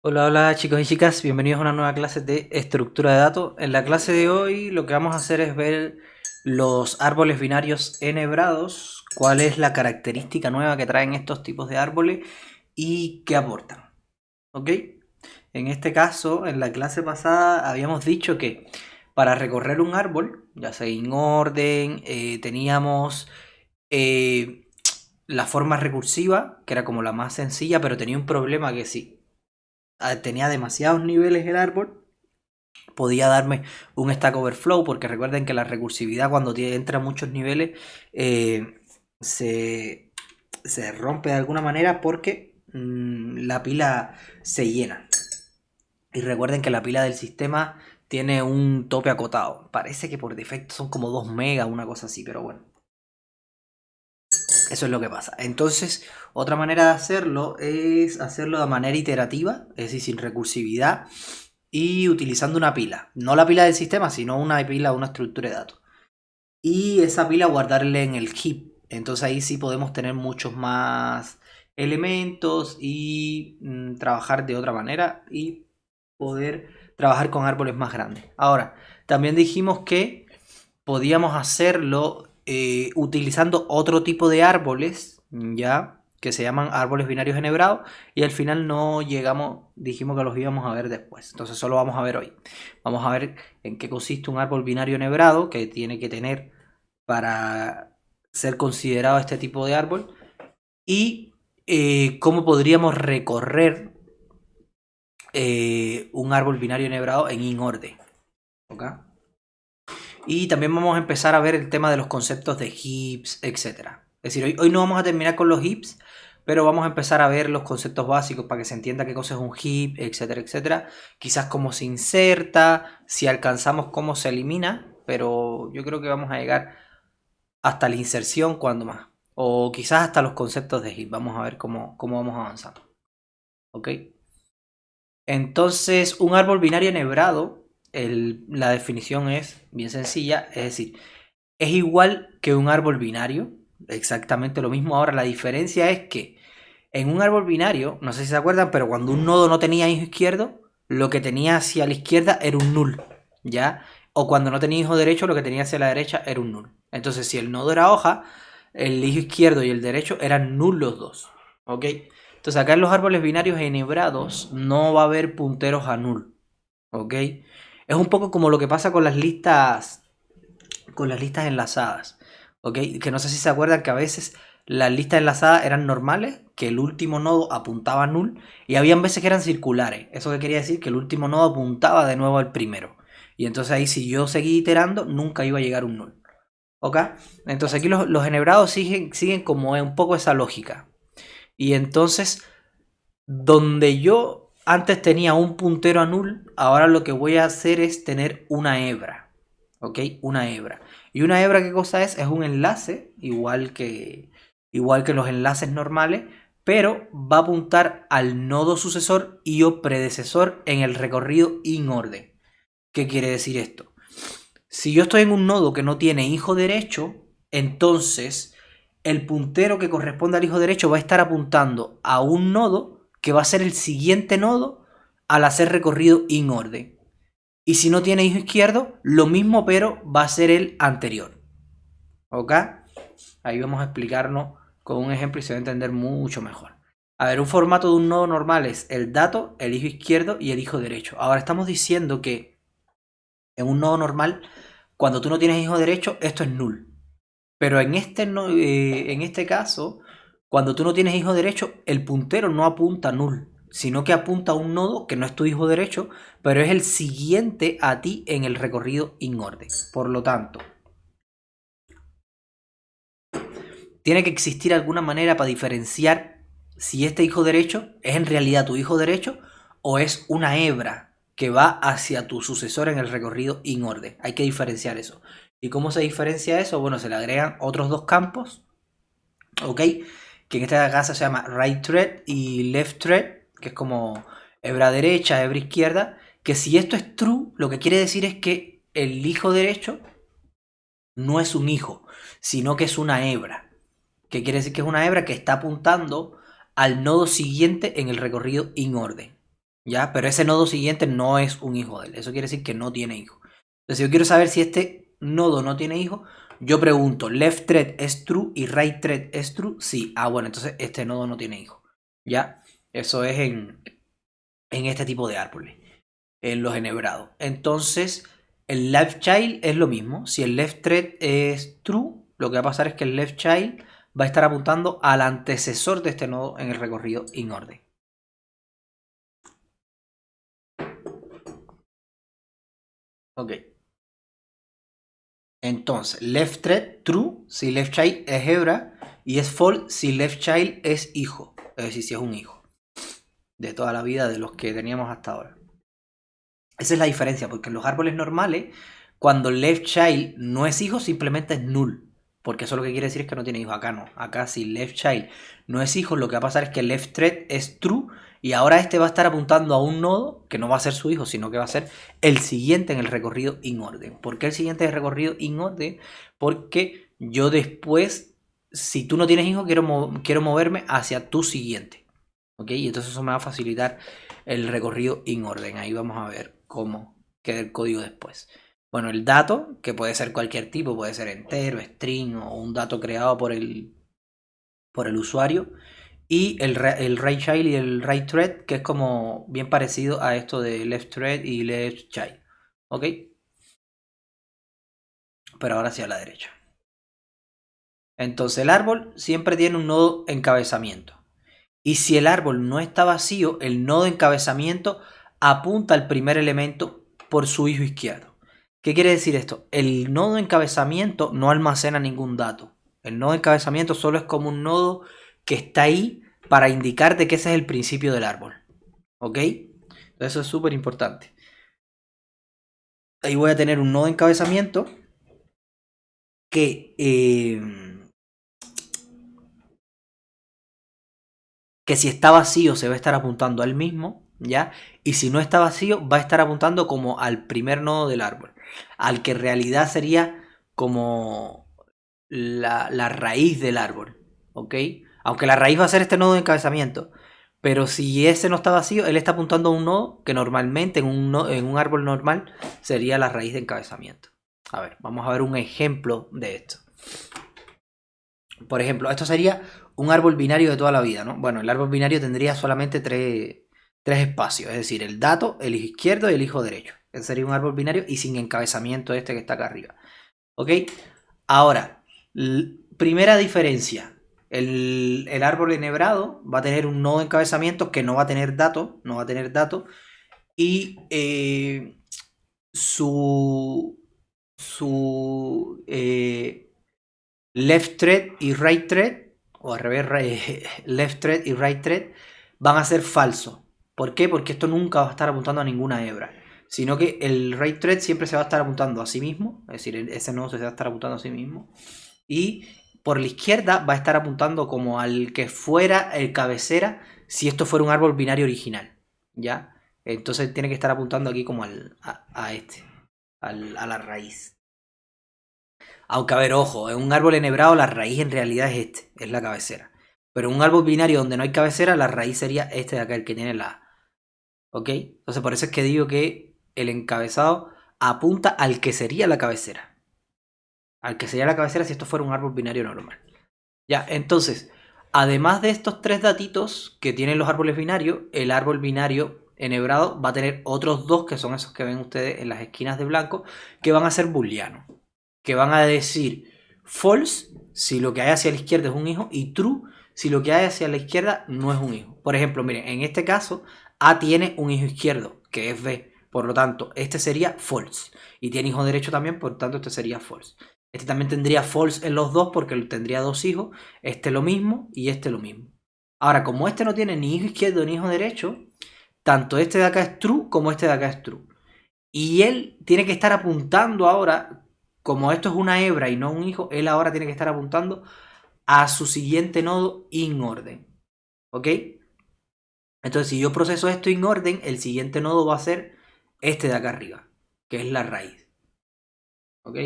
Hola, hola chicos y chicas, bienvenidos a una nueva clase de estructura de datos. En la clase de hoy lo que vamos a hacer es ver los árboles binarios enhebrados, cuál es la característica nueva que traen estos tipos de árboles y qué aportan. ¿Ok? En este caso, en la clase pasada habíamos dicho que para recorrer un árbol, ya sea en orden, teníamos eh, la forma recursiva, que era como la más sencilla, pero tenía un problema que sí tenía demasiados niveles el árbol, podía darme un Stack Overflow, porque recuerden que la recursividad cuando entra a muchos niveles eh, se, se rompe de alguna manera porque la pila se llena. Y recuerden que la pila del sistema tiene un tope acotado. Parece que por defecto son como 2 megas, una cosa así, pero bueno. Eso es lo que pasa. Entonces, otra manera de hacerlo es hacerlo de manera iterativa, es decir, sin recursividad y utilizando una pila. No la pila del sistema, sino una pila, una estructura de datos. Y esa pila guardarle en el heap. Entonces ahí sí podemos tener muchos más elementos y trabajar de otra manera y poder trabajar con árboles más grandes. Ahora, también dijimos que podíamos hacerlo utilizando otro tipo de árboles, ya que se llaman árboles binarios enhebrados, y al final no llegamos, dijimos que los íbamos a ver después. Entonces solo vamos a ver hoy. Vamos a ver en qué consiste un árbol binario enhebrado que tiene que tener para ser considerado este tipo de árbol y cómo podríamos recorrer un árbol binario enhebrado en inorde. ¿Ok? Y también vamos a empezar a ver el tema de los conceptos de heaps, etcétera. Es decir, hoy no vamos a terminar con los heaps, pero vamos a empezar a ver los conceptos básicos para que se entienda qué cosa es un heap, etcétera, etcétera. Quizás cómo se inserta, si alcanzamos cómo se elimina, pero yo creo que vamos a llegar hasta la inserción cuando más. O quizás hasta los conceptos de heap. Vamos a ver cómo vamos avanzando. ¿Ok? Entonces, un árbol binario enhebrado, la definición es bien sencilla, es decir, es igual que un árbol binario, exactamente lo mismo. Ahora la diferencia es que en un árbol binario, no sé si se acuerdan, pero cuando un nodo no tenía hijo izquierdo, lo que tenía hacia la izquierda era un null, ¿ya? O cuando no tenía hijo derecho, lo que tenía hacia la derecha era un null. Entonces, si el nodo era hoja, el hijo izquierdo y el derecho eran null los dos, ¿ok? Entonces, acá en los árboles binarios enhebrados no va a haber punteros a null, ¿ok? Es un poco como lo que pasa con las listas enlazadas, ¿ok? Que no sé si se acuerdan que a veces las listas enlazadas eran normales, que el último nodo apuntaba a null, y habían veces que eran circulares. Eso que quería decir que el último nodo apuntaba de nuevo al primero. Y entonces ahí si yo seguía iterando, nunca iba a llegar un null. ¿Ok? Entonces aquí los enhebrados siguen como un poco esa lógica. Y entonces, donde yo antes tenía un puntero a null, ahora lo que voy a hacer es tener una hebra. ¿Ok? Una hebra. ¿Y una hebra qué cosa es? Es un enlace, igual que los enlaces normales, pero va a apuntar al nodo sucesor y o predecesor en el recorrido in orden. ¿Qué quiere decir esto? Si yo estoy en un nodo que no tiene hijo derecho, entonces el puntero que corresponde al hijo derecho va a estar apuntando a un nodo que va a ser el siguiente nodo al hacer recorrido in orden. Y si no tiene hijo izquierdo, lo mismo, pero va a ser el anterior. ¿Ok? Ahí vamos a explicarnos con un ejemplo y se va a entender mucho mejor. A ver, un formato de un nodo normal es el dato, el hijo izquierdo y el hijo derecho. Ahora estamos diciendo que en un nodo normal, cuando tú no tienes hijo derecho, esto es null. Pero en este caso, cuando tú no tienes hijo derecho, el puntero no apunta a null, sino que apunta a un nodo que no es tu hijo derecho, pero es el siguiente a ti en el recorrido in orden. Por lo tanto, tiene que existir alguna manera para diferenciar si este hijo derecho es en realidad tu hijo derecho o es una hebra que va hacia tu sucesor en el recorrido in orden. Hay que diferenciar eso. ¿Y cómo se diferencia eso? Bueno, se le agregan otros dos campos, ¿ok? Que en esta casa se llama right thread y left thread, que es como hebra derecha, hebra izquierda, que si esto es true, lo que quiere decir es que el hijo derecho no es un hijo, sino que es una hebra. ¿Qué quiere decir que es una hebra que está apuntando al nodo siguiente en el recorrido in orden? ¿Ya? Pero ese nodo siguiente no es un hijo de él. Eso quiere decir que no tiene hijo. Entonces, si yo quiero saber si este nodo no tiene hijo, yo pregunto, ¿left thread es true y right thread es true? Sí. Ah, bueno, entonces este nodo no tiene hijo. ¿Ya? Eso es en este tipo de árboles, en los enhebrados. Entonces, el left child es lo mismo. Si el left thread es true, lo que va a pasar es que el left child va a estar apuntando al antecesor de este nodo en el recorrido in orden. Ok. Entonces, left thread true si left child es hebra y es false si left child es hijo. Es decir, si es un hijo de toda la vida de los que teníamos hasta ahora. Esa es la diferencia, porque en los árboles normales, cuando left child no es hijo, simplemente es null. Porque eso lo que quiere decir es que no tiene hijo. Acá no. Acá si left child no es hijo, lo que va a pasar es que left thread es true. Y ahora este va a estar apuntando a un nodo que no va a ser su hijo, sino que va a ser el siguiente en el recorrido in orden. ¿Por qué el siguiente en el recorrido in orden? Porque yo después, si tú no tienes hijo, quiero moverme hacia tu siguiente. ¿Ok? Y entonces eso me va a facilitar el recorrido in orden. Ahí vamos a ver cómo queda el código después. Bueno, el dato, que puede ser cualquier tipo, puede ser entero, string o un dato creado por el usuario. Y el right child y el right thread, que es como bien parecido a esto de left thread y left child. ¿Ok? Pero ahora sí a la derecha. Entonces el árbol siempre tiene un nodo encabezamiento. Y si el árbol no está vacío, el nodo de encabezamiento apunta al primer elemento por su hijo izquierdo. ¿Qué quiere decir esto? El nodo de encabezamiento no almacena ningún dato. El nodo de encabezamiento solo es como un nodo que está ahí para indicarte que ese es el principio del árbol. ¿Ok? Eso es súper importante. Ahí voy a tener un nodo de encabezamiento que, que si está vacío se va a estar apuntando al mismo, ¿ya? Y si no está vacío va a estar apuntando como al primer nodo del árbol, al que en realidad sería como la raíz del árbol, ¿ok? Aunque la raíz va a ser este nodo de encabezamiento, pero si ese no está vacío, él está apuntando a un nodo que normalmente en un árbol normal sería la raíz de encabezamiento. A ver, vamos a ver un ejemplo de esto. Por ejemplo, esto sería un árbol binario de toda la vida, ¿no? Bueno, el árbol binario tendría solamente tres espacios, es decir, el dato, el hijo izquierdo y el hijo derecho. Ese sería un árbol binario y sin encabezamiento este que está acá arriba. ¿Ok? Ahora, primera diferencia. El árbol enhebrado va a tener un nodo de encabezamiento que no va a tener dato, y su left thread y right thread, o al revés, left thread y right thread, van a ser falsos. ¿Por qué? Porque esto nunca va a estar apuntando a ninguna hebra, sino que el right thread siempre se va a estar apuntando a sí mismo, es decir, ese nodo se va a estar apuntando a sí mismo, y por la izquierda va a estar apuntando como al que fuera el cabecera si esto fuera un árbol binario original, ¿ya? Entonces tiene que estar apuntando aquí como a este, a la raíz. Aunque, a ver, ojo, en un árbol enhebrado la raíz en realidad es este, es la cabecera. Pero en un árbol binario donde no hay cabecera, la raíz sería este de acá, el que tiene la A. ¿Ok? Entonces por eso es que digo que el encabezado apunta al que sería la cabecera. Al que sería la cabecera si esto fuera un árbol binario normal. Ya, entonces, además de estos tres datitos que tienen los árboles binarios, el árbol binario enhebrado va a tener otros dos, que son esos que ven ustedes en las esquinas de blanco, que van a ser booleanos, que van a decir false si lo que hay hacia la izquierda es un hijo y true si lo que hay hacia la izquierda no es un hijo. Por ejemplo, miren, en este caso A tiene un hijo izquierdo, que es B, por lo tanto, este sería false. Y tiene hijo derecho también, por lo tanto, este sería false. Este también tendría false en los dos porque tendría dos hijos, este lo mismo y este lo mismo. Ahora, como este no tiene ni hijo izquierdo ni hijo derecho, tanto este de acá es true como este de acá es true. Y él tiene que estar apuntando ahora, como esto es una hebra y no un hijo, él ahora tiene que estar apuntando a su siguiente nodo in orden. ¿Ok? Entonces, si yo proceso esto in orden, el siguiente nodo va a ser este de acá arriba, que es la raíz. ¿Ok?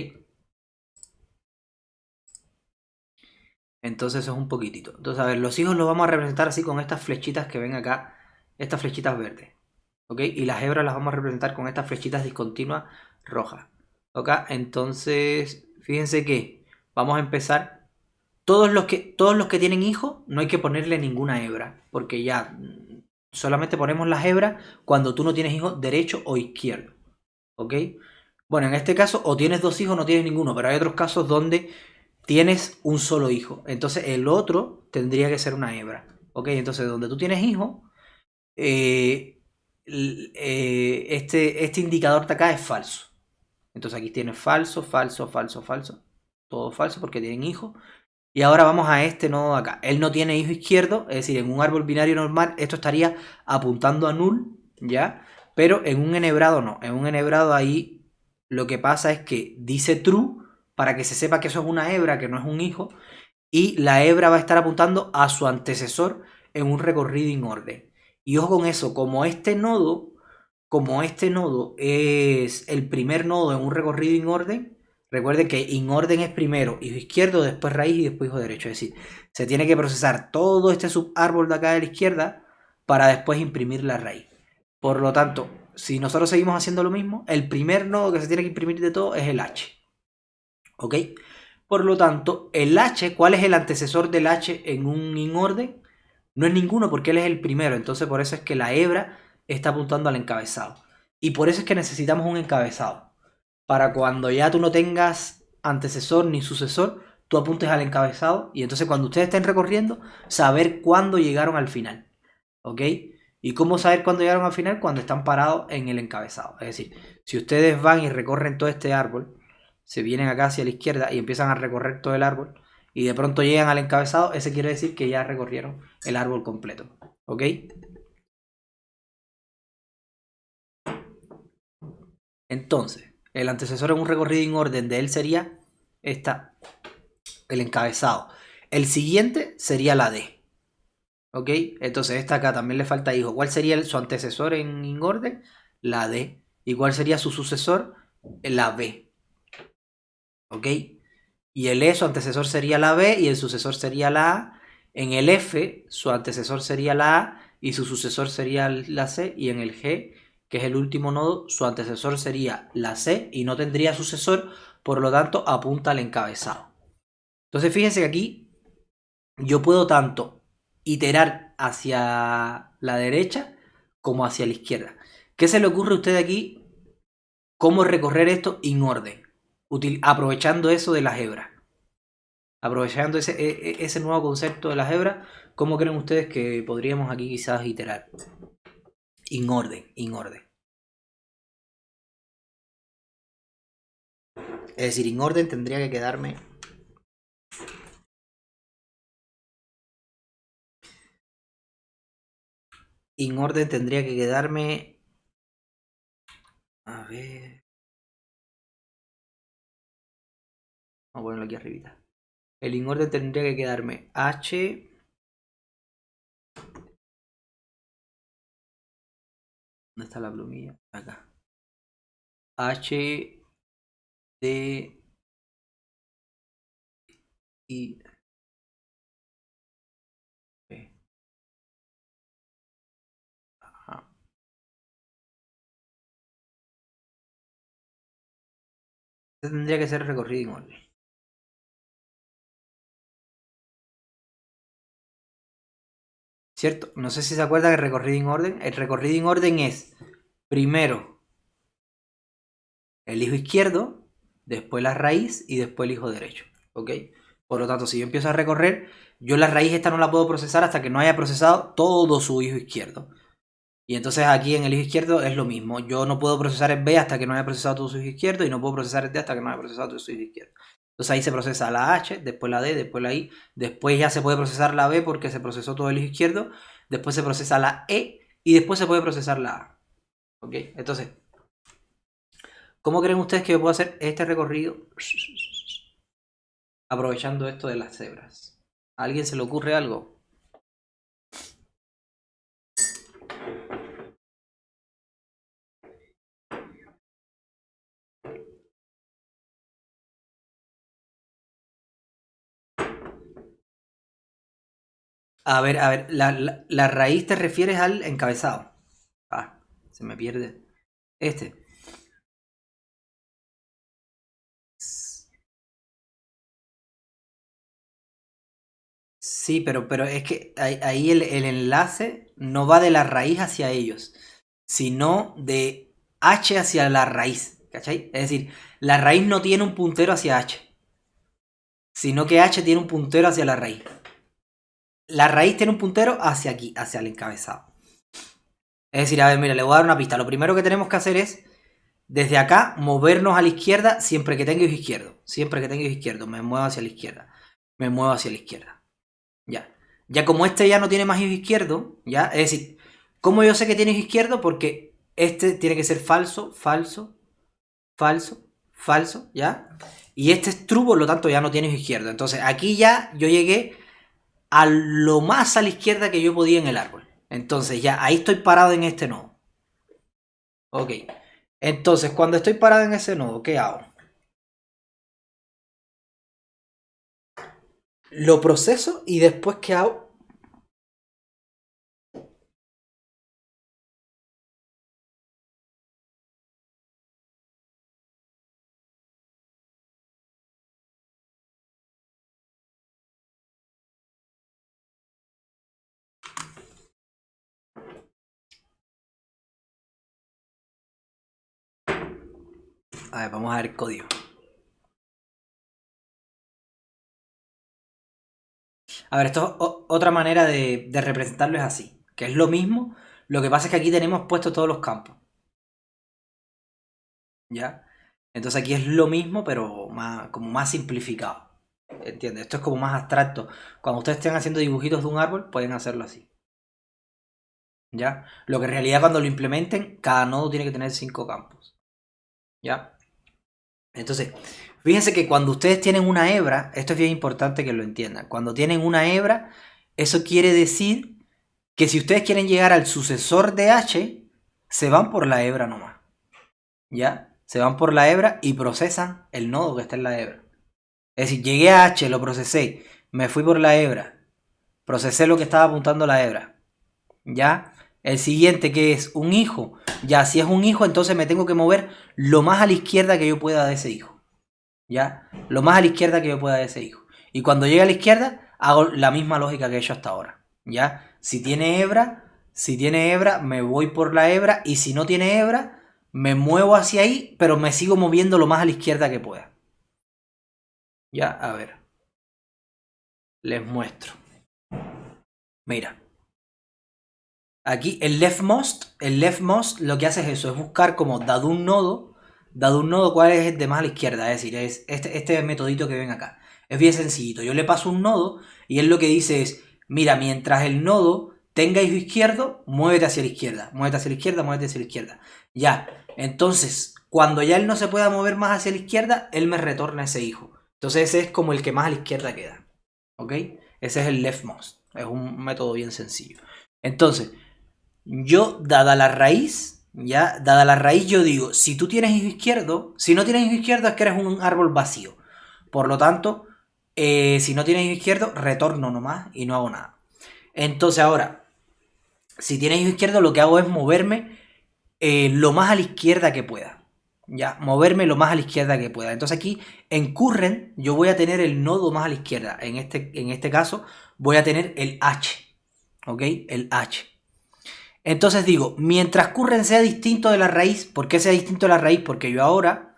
Entonces eso es un poquitito. Entonces, a ver, los hijos los vamos a representar así con estas flechitas que ven acá, estas flechitas verdes. ¿ok? Y las hebras las vamos a representar con estas flechitas discontinuas rojas, ¿ok? Entonces, fíjense que vamos a empezar. Todos los que tienen hijos, no hay que ponerle ninguna hebra, porque ya solamente ponemos las hebras cuando tú no tienes hijos derecho o izquierdo, ¿ok? Bueno, en este caso, o tienes dos hijos o no tienes ninguno, pero hay otros casos donde tienes un solo hijo. Entonces el otro tendría que ser una hebra, ¿ok? Entonces donde tú tienes hijos, eh, este indicador de acá es falso. Entonces aquí tienes falso, falso, falso, falso. Todo falso porque tienen hijos. Y ahora vamos a este nodo de acá. Él no tiene hijo izquierdo, es decir, en un árbol binario normal esto estaría apuntando a null, ¿ya? Pero en un enhebrado no. En un enhebrado ahí lo que pasa es que dice true para que se sepa que eso es una hebra, que no es un hijo. Y la hebra va a estar apuntando a su antecesor en un recorrido in orden. Y ojo con eso, como este nodo es el primer nodo en un recorrido in orden, recuerden que in orden es primero hijo izquierdo, después raíz y después hijo derecho. Es decir, se tiene que procesar todo este subárbol de acá de la izquierda para después imprimir la raíz. Por lo tanto, si nosotros seguimos haciendo lo mismo, el primer nodo que se tiene que imprimir de todo es el H. ¿Ok? Por lo tanto, el H, ¿cuál es el antecesor del H en un in orden? No es ninguno porque él es el primero. Entonces por eso es que la hebra está apuntando al encabezado. Y por eso es que necesitamos un encabezado. Para cuando ya tú no tengas antecesor ni sucesor, tú apuntes al encabezado. Y entonces cuando ustedes estén recorriendo, saber cuándo llegaron al final. ¿Ok? ¿Y cómo saber cuándo llegaron al final? Cuando están parados en el encabezado. Es decir, si ustedes van y recorren todo este árbol, se vienen acá hacia la izquierda y empiezan a recorrer todo el árbol, y de pronto llegan al encabezado, ese quiere decir que ya recorrieron el árbol completo. ¿Ok? Entonces, el antecesor en un recorrido en orden de él sería el encabezado. El siguiente sería la D. ¿Ok? Entonces, esta acá también le falta hijo. ¿Cuál sería su antecesor en orden? La D. ¿Y cuál sería su sucesor? La B. ¿Ok? Y el E, su antecesor sería la B y el sucesor sería la A. En el F, su antecesor sería la A y su sucesor sería la C. Y en el G, que es el último nodo, su antecesor sería la C y no tendría sucesor, por lo tanto apunta al encabezado. Entonces fíjense que aquí yo puedo tanto iterar hacia la derecha como hacia la izquierda. ¿Qué se le ocurre a usted aquí? ¿Cómo recorrer esto en orden? Aprovechando eso de las hebras. Aprovechando ese nuevo concepto de las hebras, ¿cómo creen ustedes que podríamos aquí quizás iterar? En orden, en orden. Es decir, en orden tendría que quedarme. En orden tendría que quedarme. A ver. Vamos a ponerlo aquí arribita. El in orden tendría que quedarme H. ¿Dónde está la plumilla? Acá. H, D, I, B. Ajá. Este tendría que ser recorrido en orden. ¿Cierto? No sé si se acuerdan del recorrido en orden. El recorrido en orden es primero el hijo izquierdo, después la raíz y después el hijo derecho. ¿Ok? Por lo tanto, si yo empiezo a recorrer, yo la raíz esta no la puedo procesar hasta que no haya procesado todo su hijo izquierdo. Y entonces aquí en el hijo izquierdo es lo mismo. Yo no puedo procesar el B hasta que no haya procesado todo su hijo izquierdo y no puedo procesar el D hasta que no haya procesado todo su hijo izquierdo. Entonces ahí se procesa la H, después la D, después la I, después ya se puede procesar la B porque se procesó todo el hijo izquierdo, después se procesa la E y después se puede procesar la A. ¿Ok? Entonces, ¿cómo creen ustedes que yo puedo hacer este recorrido aprovechando esto de las cebras? ¿A alguien se le ocurre algo? A ver, la raíz te refieres al encabezado. Ah. Se me pierde. Este. Sí, pero es que ahí el enlace no va de la raíz hacia ellos, sino de h hacia la raíz, ¿cachai? Es decir, la raíz no tiene un puntero hacia h, sino que h tiene un puntero hacia la raíz. La raíz tiene un puntero hacia aquí, hacia el encabezado. Es decir, a ver, mira, le voy a dar una pista. Lo primero que tenemos que hacer es, desde acá, movernos a la izquierda siempre que tenga hijo izquierdo. Siempre que tenga hijo izquierdo, me muevo hacia la izquierda. Me muevo hacia la izquierda. Ya. Ya como este ya no tiene más hijo izquierdo, ya, es decir, ¿cómo yo sé que tiene hijo izquierdo? Porque este tiene que ser falso, falso, falso, falso, ¿ya? Y este es true, por lo tanto ya no tiene hijo izquierdo. Entonces aquí ya yo llegué a lo más a la izquierda que yo podía en el árbol. Entonces ya ahí estoy parado en este nodo. Ok. Entonces cuando estoy parado en ese nodo, ¿qué hago? Lo proceso y después ¿qué hago? A ver, vamos a ver el código. A ver, esto es otra manera de representarlo es así, que es lo mismo, lo que pasa es que aquí tenemos puestos todos los campos, ¿ya? Entonces aquí es lo mismo, pero como más simplificado, ¿entiendes? Esto es como más abstracto. Cuando ustedes estén haciendo dibujitos de un árbol, pueden hacerlo así, ¿ya? Lo que en realidad cuando lo implementen, cada nodo tiene que tener 5 campos, ¿ya? Entonces, fíjense que cuando ustedes tienen una hebra, esto es bien importante que lo entiendan, cuando tienen una hebra, eso quiere decir que si ustedes quieren llegar al sucesor de h, se van por la hebra nomás, ¿ya? Se van por la hebra y procesan el nodo que está en la hebra. Es decir, llegué a h, lo procesé, me fui por la hebra, procesé lo que estaba apuntando la hebra, ¿ya? El siguiente que es un hijo, ya si es un hijo entonces me tengo que mover lo más a la izquierda que yo pueda de ese hijo, ¿ya? Lo más a la izquierda que yo pueda de ese hijo. Y cuando llegue a la izquierda hago la misma lógica que he hecho hasta ahora, ¿ya? Si tiene hebra, me voy por la hebra y si no tiene hebra, me muevo hacia ahí, pero me sigo moviendo lo más a la izquierda que pueda. Ya, a ver. Les muestro. Mira. Aquí el leftmost lo que hace es eso, es buscar como dado un nodo cuál es el de más a la izquierda, es decir, es este metodito que ven acá. Es bien sencillito, yo le paso un nodo y él lo que dice es, mira, mientras el nodo tenga hijo izquierdo, muévete hacia la izquierda, muévete hacia la izquierda, muévete hacia la izquierda. Ya, entonces, cuando ya él no se pueda mover más hacia la izquierda, él me retorna ese hijo. Entonces ese es como el que más a la izquierda queda, ¿ok? Ese es el leftmost, es un método bien sencillo. Entonces, yo, dada la raíz, ya, dada la raíz, yo digo, si tú tienes hijo izquierdo, si no tienes hijo izquierdo es que eres un árbol vacío. Por lo tanto, si no tienes hijo izquierdo, retorno nomás y no hago nada. Entonces ahora, si tienes hijo izquierdo, lo que hago es moverme lo más a la izquierda que pueda. Ya, moverme lo más a la izquierda que pueda. Entonces aquí en current yo voy a tener el nodo más a la izquierda. En este caso voy a tener el H. ¿Ok? El H. Entonces digo, mientras current sea distinto de la raíz, ¿por qué sea distinto de la raíz? Porque yo ahora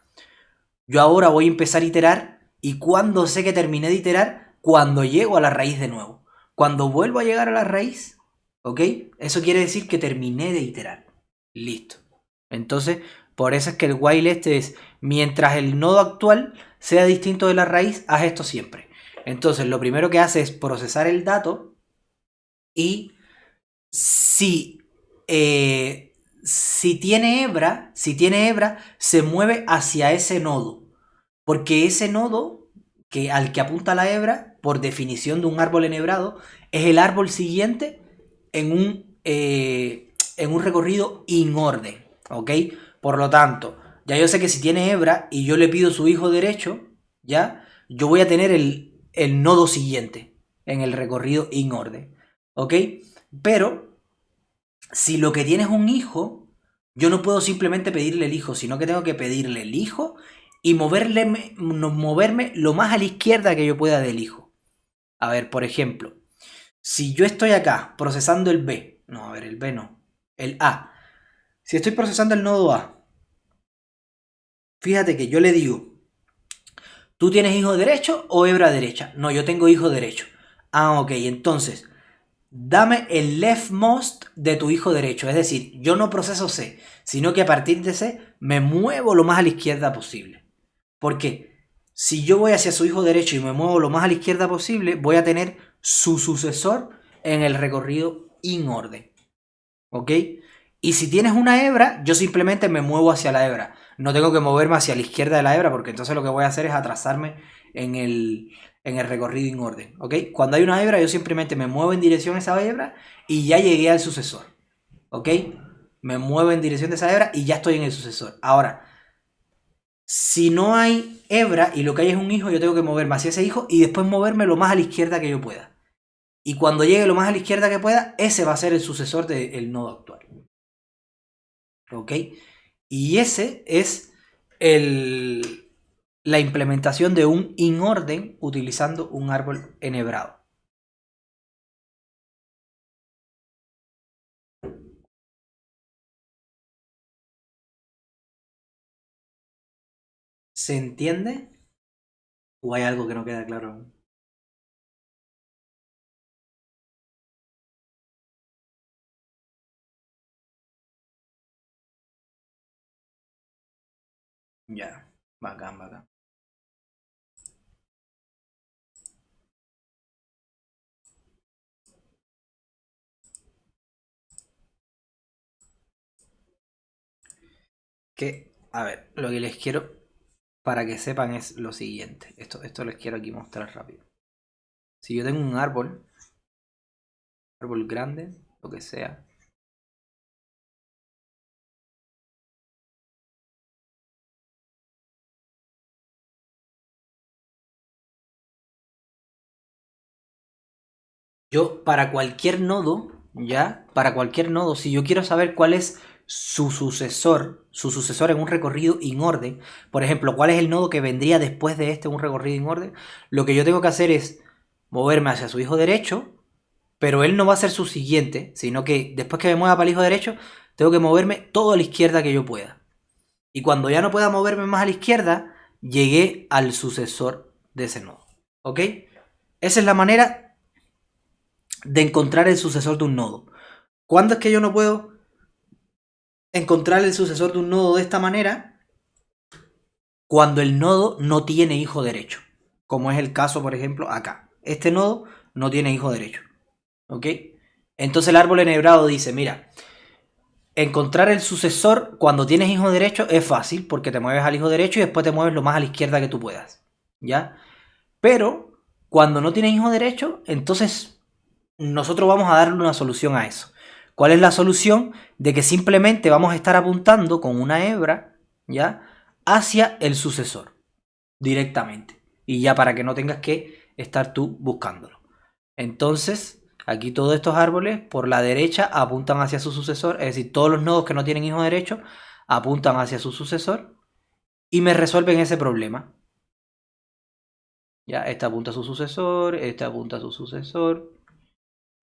voy a empezar a iterar y cuando sé que terminé de iterar, cuando llego a la raíz de nuevo. Cuando vuelvo a llegar a la raíz, ¿ok? Eso quiere decir que terminé de iterar. Listo. Entonces, por eso es que el while este es, mientras el nodo actual sea distinto de la raíz, haz esto siempre. Entonces, lo primero que hace es procesar el dato y si si tiene hebra, se mueve hacia ese nodo. Porque ese nodo al que apunta la hebra, por definición de un árbol enhebrado, es el árbol siguiente en un recorrido in orden. ¿Ok? Por lo tanto, ya yo sé que si tiene hebra y yo le pido su hijo derecho, ¿ya? Yo voy a tener el nodo siguiente en el recorrido in orden. ¿Ok? Pero si lo que tienes es un hijo, Yo no puedo simplemente pedirle el hijo, sino que tengo que pedirle el hijo y moverme lo más a la izquierda que yo pueda del hijo. A ver, por ejemplo, si yo estoy acá procesando el B, no, a ver, el B no, el A. Si estoy procesando el nodo A, fíjate que yo le digo, ¿tú tienes hijo derecho o hebra derecha? No, yo tengo hijo derecho. Ah, ok, entonces, dame el leftmost de tu hijo derecho. Es decir, yo no proceso C, sino que a partir de C me muevo lo más a la izquierda posible. Porque si yo voy hacia su hijo derecho y me muevo lo más a la izquierda posible, voy a tener su sucesor en el recorrido in orden. ¿Ok? Y si tienes una hebra, yo simplemente me muevo hacia la hebra. No tengo que moverme hacia la izquierda de la hebra porque entonces lo que voy a hacer es atrasarme en el recorrido in orden. ¿Ok? Cuando hay una hebra, yo simplemente me muevo en dirección a esa hebra y ya llegué al sucesor. ¿Ok? Me muevo en dirección de esa hebra y ya estoy en el sucesor. Ahora, si no hay hebra y lo que hay es un hijo, yo tengo que moverme hacia ese hijo y después moverme lo más a la izquierda que yo pueda. Y cuando llegue lo más a la izquierda que pueda, ese va a ser el sucesor del nodo actual. ¿Ok? Y ese es la implementación de un in-orden utilizando un árbol enhebrado. ¿Se entiende? ¿O hay algo que no queda claro aún? Ya, bacán, bacán. Que, a ver, lo que les quiero para que sepan es lo siguiente. Esto les quiero aquí mostrar rápido. Si yo tengo un árbol grande, lo que sea. Yo, para cualquier nodo, ¿ya? Para cualquier nodo, si yo quiero saber cuál es su sucesor en un recorrido in orden, por ejemplo, cuál es el nodo que vendría después de este en un recorrido in orden, lo que yo tengo que hacer es moverme hacia su hijo derecho, pero él no va a ser su siguiente, sino que después que me mueva para el hijo derecho, tengo que moverme todo a la izquierda que yo pueda. Y cuando ya no pueda moverme más a la izquierda, llegué al sucesor de ese nodo. ¿Ok? Esa es la manera de encontrar el sucesor de un nodo. ¿Cuándo es que yo no puedo encontrar el sucesor de un nodo de esta manera? Cuando el nodo no tiene hijo derecho. Como es el caso, por ejemplo, acá. Este nodo no tiene hijo derecho. ¿Ok? Entonces el árbol enhebrado dice, mira, encontrar el sucesor cuando tienes hijo derecho es fácil porque te mueves al hijo derecho y después te mueves lo más a la izquierda que tú puedas. ¿Ya? Pero cuando no tienes hijo derecho, entonces nosotros vamos a darle una solución a eso. ¿Cuál es la solución? De que simplemente vamos a estar apuntando con una hebra, ¿ya? Hacia el sucesor, directamente. Y ya para que no tengas que estar tú buscándolo. Entonces, aquí todos estos árboles por la derecha apuntan hacia su sucesor, es decir, todos los nodos que no tienen hijo derecho apuntan hacia su sucesor y me resuelven ese problema. Ya, este apunta a su sucesor, este apunta a su sucesor.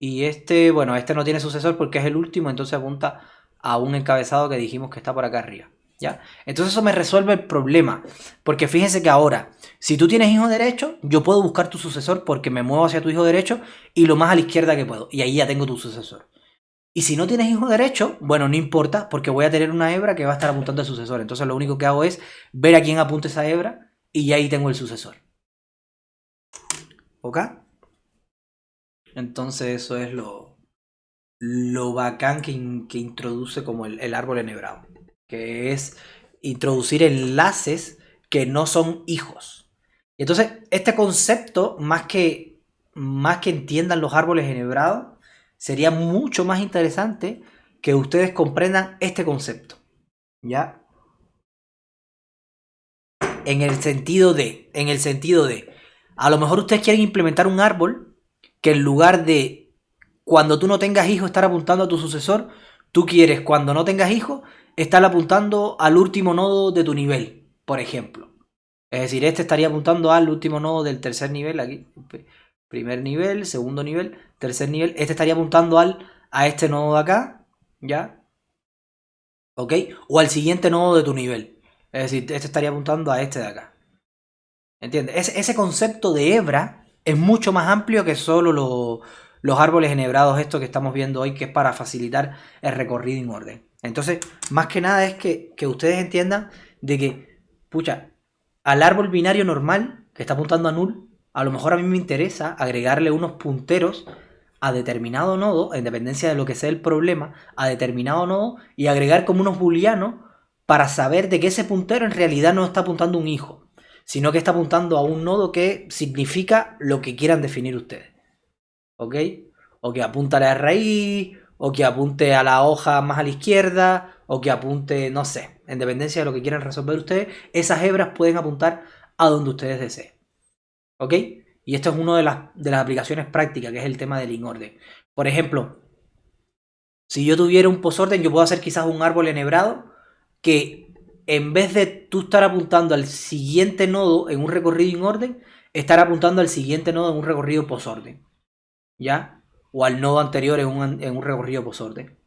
Y este, bueno, este no tiene sucesor porque es el último, entonces apunta a un encabezado que dijimos que está por acá arriba. ¿Ya? Entonces eso me resuelve el problema. Porque fíjense que ahora, si tú tienes hijo derecho, yo puedo buscar tu sucesor porque me muevo hacia tu hijo derecho y lo más a la izquierda que puedo. Y ahí ya tengo tu sucesor. Y si no tienes hijo derecho, bueno, no importa porque voy a tener una hebra que va a estar apuntando al sucesor. Entonces lo único que hago es ver a quién apunta esa hebra y ya ahí tengo el sucesor. ¿Ok? Entonces eso es lo bacán que introduce como el árbol enhebrado, que es introducir enlaces que no son hijos. Y entonces, este concepto, más que entiendan los árboles enhebrados, sería mucho más interesante que ustedes comprendan este concepto, ¿ya? En el sentido de, a lo mejor ustedes quieren implementar un árbol que en lugar de cuando tú no tengas hijos estar apuntando a tu sucesor, tú quieres cuando no tengas hijos están apuntando al último nodo de tu nivel, por ejemplo. Es decir, este estaría apuntando al último nodo del tercer nivel, aquí. Primer nivel, segundo nivel, tercer nivel. Este estaría apuntando a este nodo de acá, ¿ya? ¿Ok? O al siguiente nodo de tu nivel. Es decir, este estaría apuntando a este de acá. ¿Entiendes? Ese concepto de hebra es mucho más amplio que solo los árboles enhebrados, esto que estamos viendo hoy, que es para facilitar el recorrido en orden. Entonces, más que nada es que ustedes entiendan de que, pucha, al árbol binario normal, que está apuntando a null, a lo mejor a mí me interesa agregarle unos punteros a determinado nodo, en dependencia de lo que sea el problema, a determinado nodo, y agregar como unos booleanos para saber de que ese puntero en realidad no está apuntando a un hijo, sino que está apuntando a un nodo que significa lo que quieran definir ustedes. ¿Ok? O que apunte a la raíz, o que apunte a la hoja más a la izquierda, o que apunte, no sé, en dependencia de lo que quieran resolver ustedes, esas hebras pueden apuntar a donde ustedes deseen. ¿Ok? Y esto es una de las aplicaciones prácticas, que es el tema del inorden. Por ejemplo, si yo tuviera un posorden, yo puedo hacer quizás un árbol enhebrado que en vez de tú estar apuntando al siguiente nodo en un recorrido en orden, estar apuntando al siguiente nodo en un recorrido posorden. ¿Ya? O al nodo anterior en un recorrido posorden.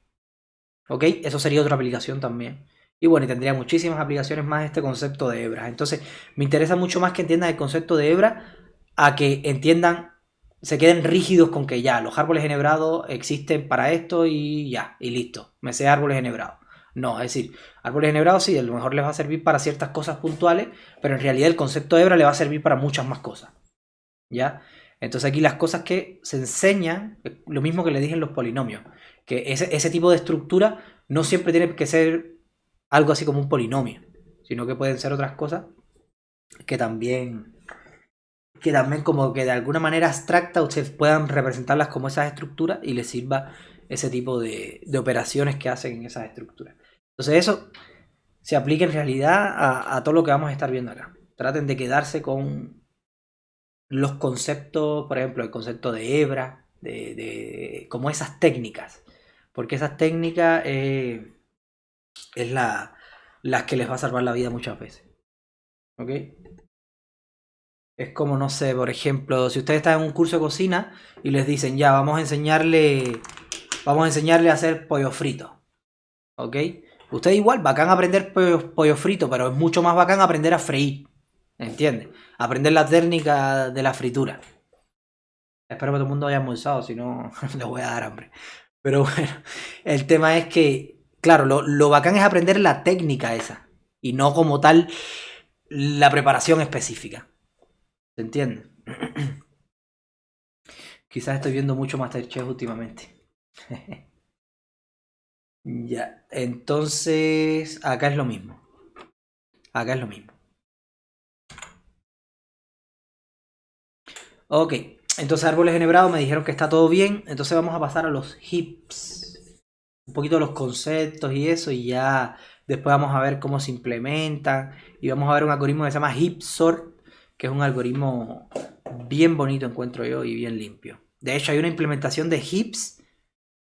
¿Ok? Eso sería otra aplicación también. Y bueno, y tendría muchísimas aplicaciones más este concepto de hebras. Entonces, me interesa mucho más que entiendan el concepto de hebra a que entiendan, se queden rígidos con que ya, los árboles enhebrados existen para esto y ya, y listo. Me sé árboles enhebrados. No, es decir, árboles enhebrados sí, a lo mejor les va a servir para ciertas cosas puntuales, pero en realidad el concepto de hebra le va a servir para muchas más cosas. ¿Ya? Entonces aquí las cosas que se enseñan, lo mismo que le dije en los polinomios, que ese tipo de estructura no siempre tiene que ser algo así como un polinomio, sino que pueden ser otras cosas que también como que de alguna manera abstracta ustedes puedan representarlas como esas estructuras y les sirva ese tipo de operaciones que hacen en esas estructuras. Entonces eso se aplica en realidad a todo lo que vamos a estar viendo acá. Traten de quedarse con los conceptos, por ejemplo, el concepto de hebra, como esas técnicas, porque esas técnicas es las que les va a salvar la vida muchas veces. ¿Ok? Es como, no sé, por ejemplo, si ustedes están en un curso de cocina y les dicen, ya, vamos a enseñarle a hacer pollo frito. ¿Ok? Ustedes igual, bacán aprender pollo frito, pero es mucho más bacán aprender a freír. ¿Entiendes? Aprender la técnica de la fritura. Espero que todo el mundo haya almorzado, si no, le voy a dar hambre. Pero bueno, el tema es que, claro, lo bacán es aprender la técnica esa. Y no como tal la preparación específica. ¿Se entiende? Quizás estoy viendo mucho MasterChef últimamente. Ya, entonces acá es lo mismo. Acá es lo mismo. Ok, entonces árboles enhebrados me dijeron que está todo bien. Entonces vamos a pasar a los hips. Un poquito los conceptos y eso. Y ya después vamos a ver cómo se implementan. Y vamos a ver un algoritmo que se llama HipSort, que es un algoritmo bien bonito, encuentro yo, y bien limpio. De hecho, hay una implementación de hips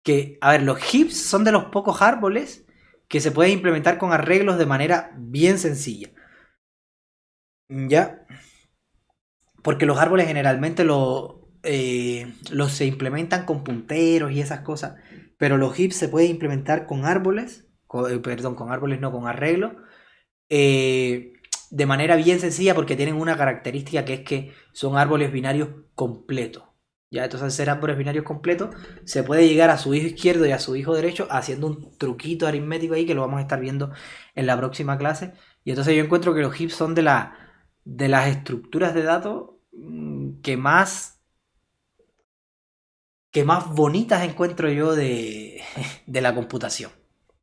que, a ver, los hips son de los pocos árboles que se pueden implementar con arreglos de manera bien sencilla. ¿Ya? Porque los árboles generalmente los se implementan con punteros y esas cosas. Pero los hips se pueden implementar con árboles, perdón, con árboles no, con arreglos, eh, de manera bien sencilla porque tienen una característica que es que son árboles binarios completos. Ya, entonces al ser árboles binarios completos, se puede llegar a su hijo izquierdo y a su hijo derecho haciendo un truquito aritmético ahí que lo vamos a estar viendo en la próxima clase. Y entonces yo encuentro que los hips son de las estructuras de datos que más bonitas encuentro yo de la computación.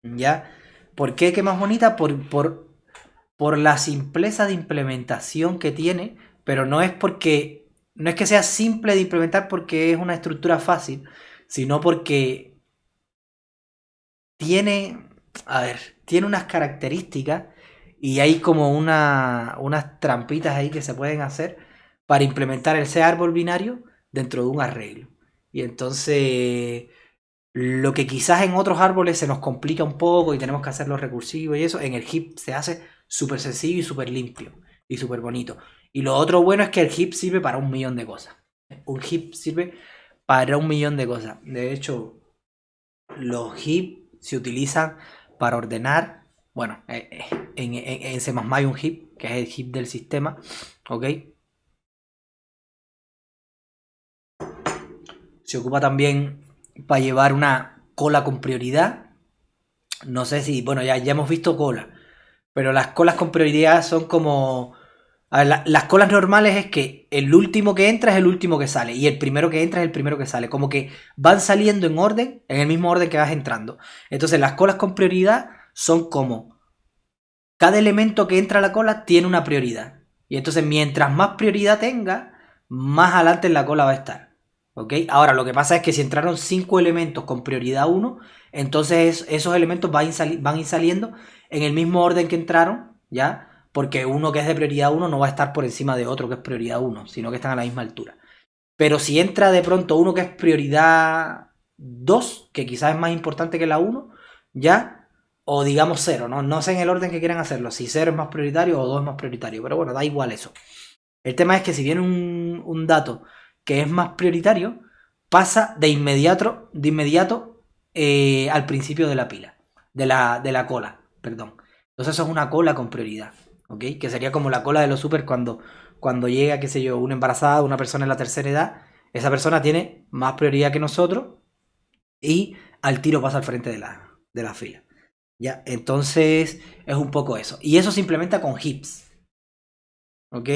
¿Ya? ¿Por qué que más bonita? Por la simpleza de implementación que tiene, pero no es que sea simple de implementar porque es una estructura fácil, sino porque tiene, a ver, tiene unas características y hay como unas trampitas ahí que se pueden hacer para implementar ese árbol binario dentro de un arreglo. Y entonces Lo que quizás en otros árboles se nos complica un poco y tenemos que hacerlo recursivo y eso, en el heap se hace súper sencillo y súper limpio y súper bonito. Y lo otro bueno es que el heap sirve para un millón de cosas. Un heap sirve para un millón de cosas. De hecho, los heap se utilizan para ordenar. Bueno, en C++ hay un heap, que es el heap del sistema. ¿Ok? Se ocupa también para llevar una cola con prioridad. No sé si, bueno, ya hemos visto cola. Pero las colas con prioridad son como... A ver, las colas normales es que el último que entra es el último que sale. Y el primero que entra es el primero que sale. Como que van saliendo en orden, en el mismo orden que vas entrando. Entonces las colas con prioridad son como... Cada elemento que entra a la cola tiene una prioridad. Y entonces mientras más prioridad tenga, más adelante en la cola va a estar. ¿Ok? Ahora lo que pasa es que si entraron 5 elementos con prioridad 1, entonces esos elementos van a ir saliendo en el mismo orden que entraron, ¿ya? Porque uno que es de prioridad 1 no va a estar por encima de otro que es prioridad 1, sino que están a la misma altura. Pero si entra de pronto uno que es prioridad 2, que quizás es más importante que la 1, ¿ya? O digamos 0, ¿no? No sé en el orden que quieran hacerlo, si 0 es más prioritario o 2 es más prioritario, pero bueno, da igual eso. El tema es que si viene un dato que es más prioritario, pasa de inmediato al principio de la pila, de la cola, perdón. Entonces eso es una cola con prioridad, ¿ok? Que sería como la cola de los super cuando llega, qué sé yo, una embarazada, una persona en la tercera edad, esa persona tiene más prioridad que nosotros y al tiro pasa al frente de la fila. ¿Ya? Entonces es un poco eso. Y eso se implementa con heaps, ¿ok?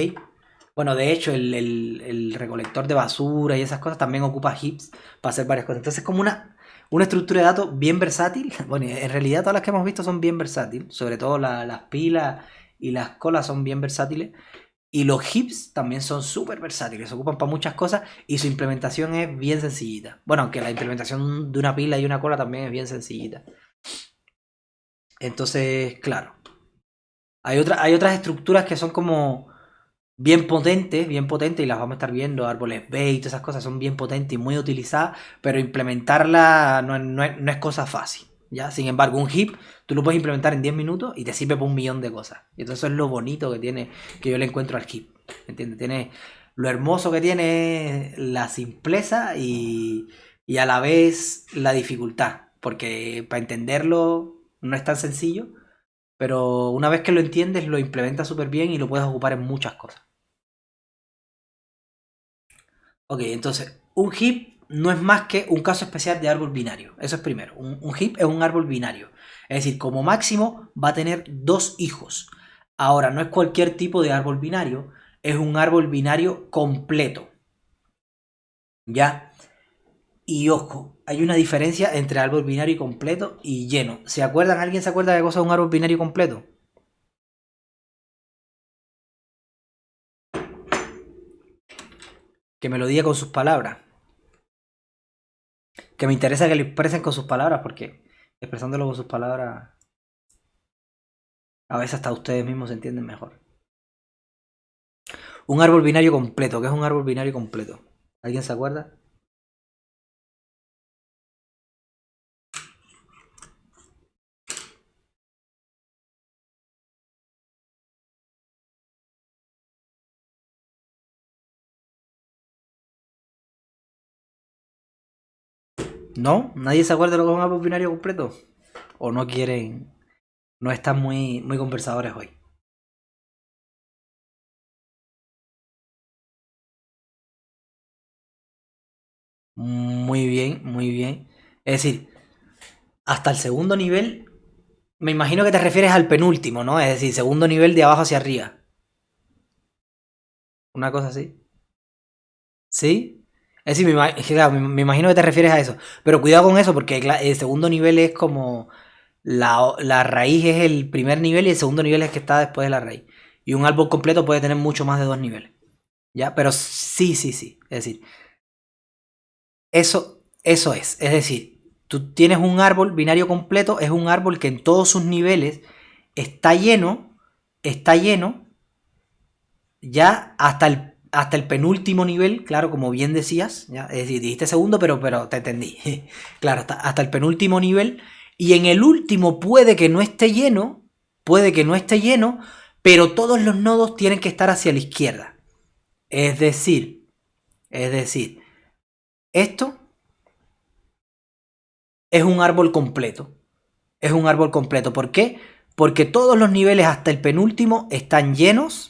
Bueno, de hecho, el recolector de basura y esas cosas también ocupa heaps para hacer varias cosas. Entonces es como una estructura de datos bien versátil. Bueno, en realidad todas las que hemos visto son bien versátiles. Sobre todo las pilas y las colas son bien versátiles. Y los heaps también son súper versátiles. Se ocupan para muchas cosas y su implementación es bien sencillita. Bueno, aunque la implementación de una pila y una cola también es bien sencillita. Entonces, claro. Hay otras estructuras que son como bien potentes y las vamos a estar viendo, árboles B y todas esas cosas son bien potentes y muy utilizadas, pero implementarla no es cosa fácil, ¿ya? Sin embargo, un heap tú lo puedes implementar en 10 minutos y te sirve para un millón de cosas. Y entonces eso es lo bonito que tiene, que yo le encuentro al heap, ¿entiendes? Tiene, lo hermoso que tiene la simpleza y a la vez la dificultad, porque para entenderlo no es tan sencillo, pero una vez que lo entiendes lo implementas súper bien y lo puedes ocupar en muchas cosas. Ok, entonces, un heap no es más que un caso especial de árbol binario. Eso es primero. Un heap es un árbol binario. Es decir, como máximo va a tener 2 hijos. Ahora, no es cualquier tipo de árbol binario, es un árbol binario completo. ¿Ya? Y ojo, hay una diferencia entre árbol binario completo y lleno. ¿Se acuerdan? ¿Alguien se acuerda de qué cosa es un árbol binario completo? Que me lo diga con sus palabras. Que me interesa que lo expresen con sus palabras, porque expresándolo con sus palabras, a veces hasta ustedes mismos se entienden mejor. Un árbol binario completo. ¿Qué es un árbol binario completo? ¿Alguien se acuerda? ¿No? ¿Nadie se acuerda de lo que es un árbol binario completo? ¿O no quieren? No están muy conversadores hoy. Muy bien, muy bien. Es decir, hasta el segundo nivel, me imagino que te refieres al penúltimo, ¿no? Es decir, segundo nivel de abajo hacia arriba. Una cosa así. ¿Sí? Es decir, claro, me imagino que te refieres a eso. Pero cuidado con eso, porque el segundo nivel es como... La raíz es el primer nivel y el segundo nivel es que está después de la raíz. Y un árbol completo puede tener mucho más de 2 niveles. ¿Ya? Pero sí, sí, sí. Es decir, eso es. Es decir, tú tienes un árbol binario completo, es un árbol que en todos sus niveles está lleno, ya hasta el penúltimo nivel, claro, como bien decías, ¿ya? Es decir, dijiste segundo, pero te entendí. Claro, hasta el penúltimo nivel. Y en el último puede que no esté lleno, pero todos los nodos tienen que estar hacia la izquierda. Es decir, esto es un árbol completo. Es un árbol completo. ¿Por qué? Porque todos los niveles hasta el penúltimo están llenos.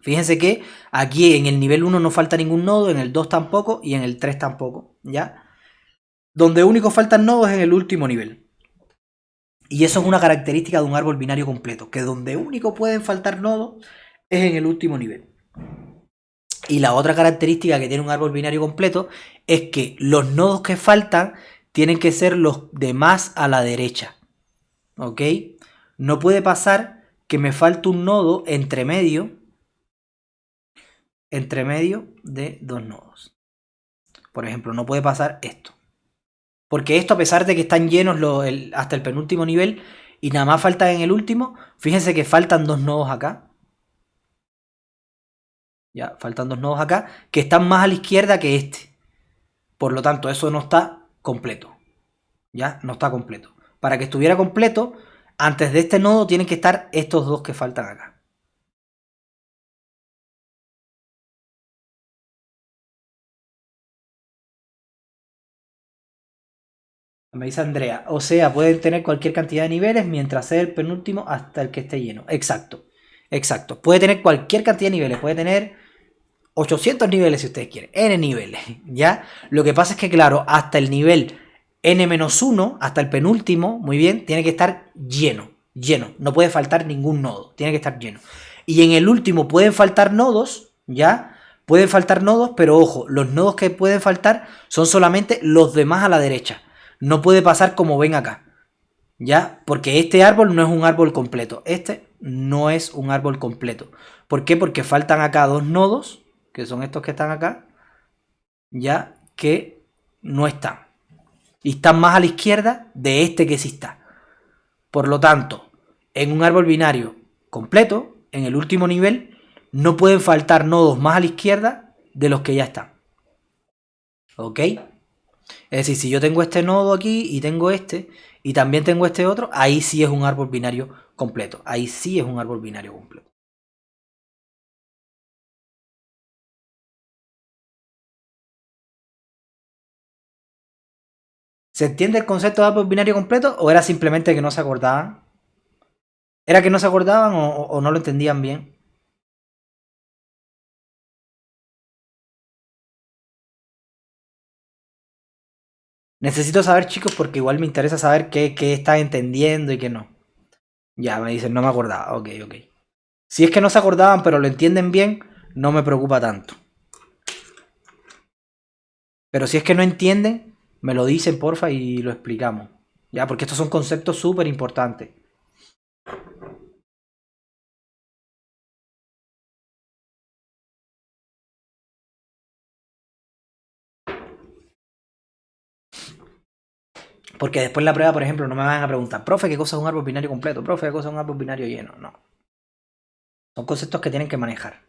Fíjense que aquí en el nivel 1 no falta ningún nodo, en el 2 tampoco y en el 3 tampoco, ¿ya? Donde único faltan nodos es en el último nivel. Y eso es una característica de un árbol binario completo, que donde único pueden faltar nodos es en el último nivel. Y la otra característica que tiene un árbol binario completo es que los nodos que faltan tienen que ser los de más a la derecha, ¿ok? No puede pasar que me falte un nodo entre medio de dos nodos. Por ejemplo, no puede pasar esto. Porque esto, a pesar de que están llenos hasta el penúltimo nivel y nada más falta en el último, fíjense que faltan dos nodos acá. Ya, faltan dos nodos acá que están más a la izquierda que este. Por lo tanto, eso no está completo. Ya, no está completo. Para que estuviera completo, antes de este nodo tienen que estar estos dos que faltan acá. Me dice Andrea, o sea, pueden tener cualquier cantidad de niveles mientras sea el penúltimo hasta el que esté lleno. Exacto, exacto. Puede tener cualquier cantidad de niveles, puede tener 800 niveles si ustedes quieren, n niveles, ¿ya? Lo que pasa es que, claro, hasta el nivel n-1, hasta el penúltimo, muy bien, tiene que estar lleno, no puede faltar ningún nodo, tiene que estar lleno. Y en el último pueden faltar nodos, ¿ya? Pueden faltar nodos, pero ojo, los nodos que pueden faltar son solamente los demás a la derecha. No puede pasar como ven acá, ¿ya? Porque este árbol no es un árbol completo, este no es un árbol completo. ¿Por qué? Porque faltan acá dos nodos, que son estos que están acá, ya que no están. Y están más a la izquierda de este que sí está. Por lo tanto, en un árbol binario completo, en el último nivel, no pueden faltar nodos más a la izquierda de los que ya están. ¿Ok? Es decir, si yo tengo este nodo aquí y tengo este, y también tengo este otro, ahí sí es un árbol binario completo. Ahí sí es un árbol binario completo. ¿Se entiende el concepto de árbol binario completo o era simplemente que no se acordaban? ¿Era que no se acordaban o no lo entendían bien? Necesito saber, chicos, porque igual me interesa saber qué están entendiendo y qué no. Ya, me dicen, no me acordaba. Ok, ok. Si es que no se acordaban, pero lo entienden bien, no me preocupa tanto. Pero si es que no entienden, me lo dicen, porfa, y lo explicamos. Ya, porque estos son conceptos súper importantes. Porque después en la prueba, por ejemplo, no me van a preguntar, profe, ¿qué cosa es un árbol binario completo? Profe, ¿qué cosa es un árbol binario lleno? No. Son conceptos que tienen que manejar.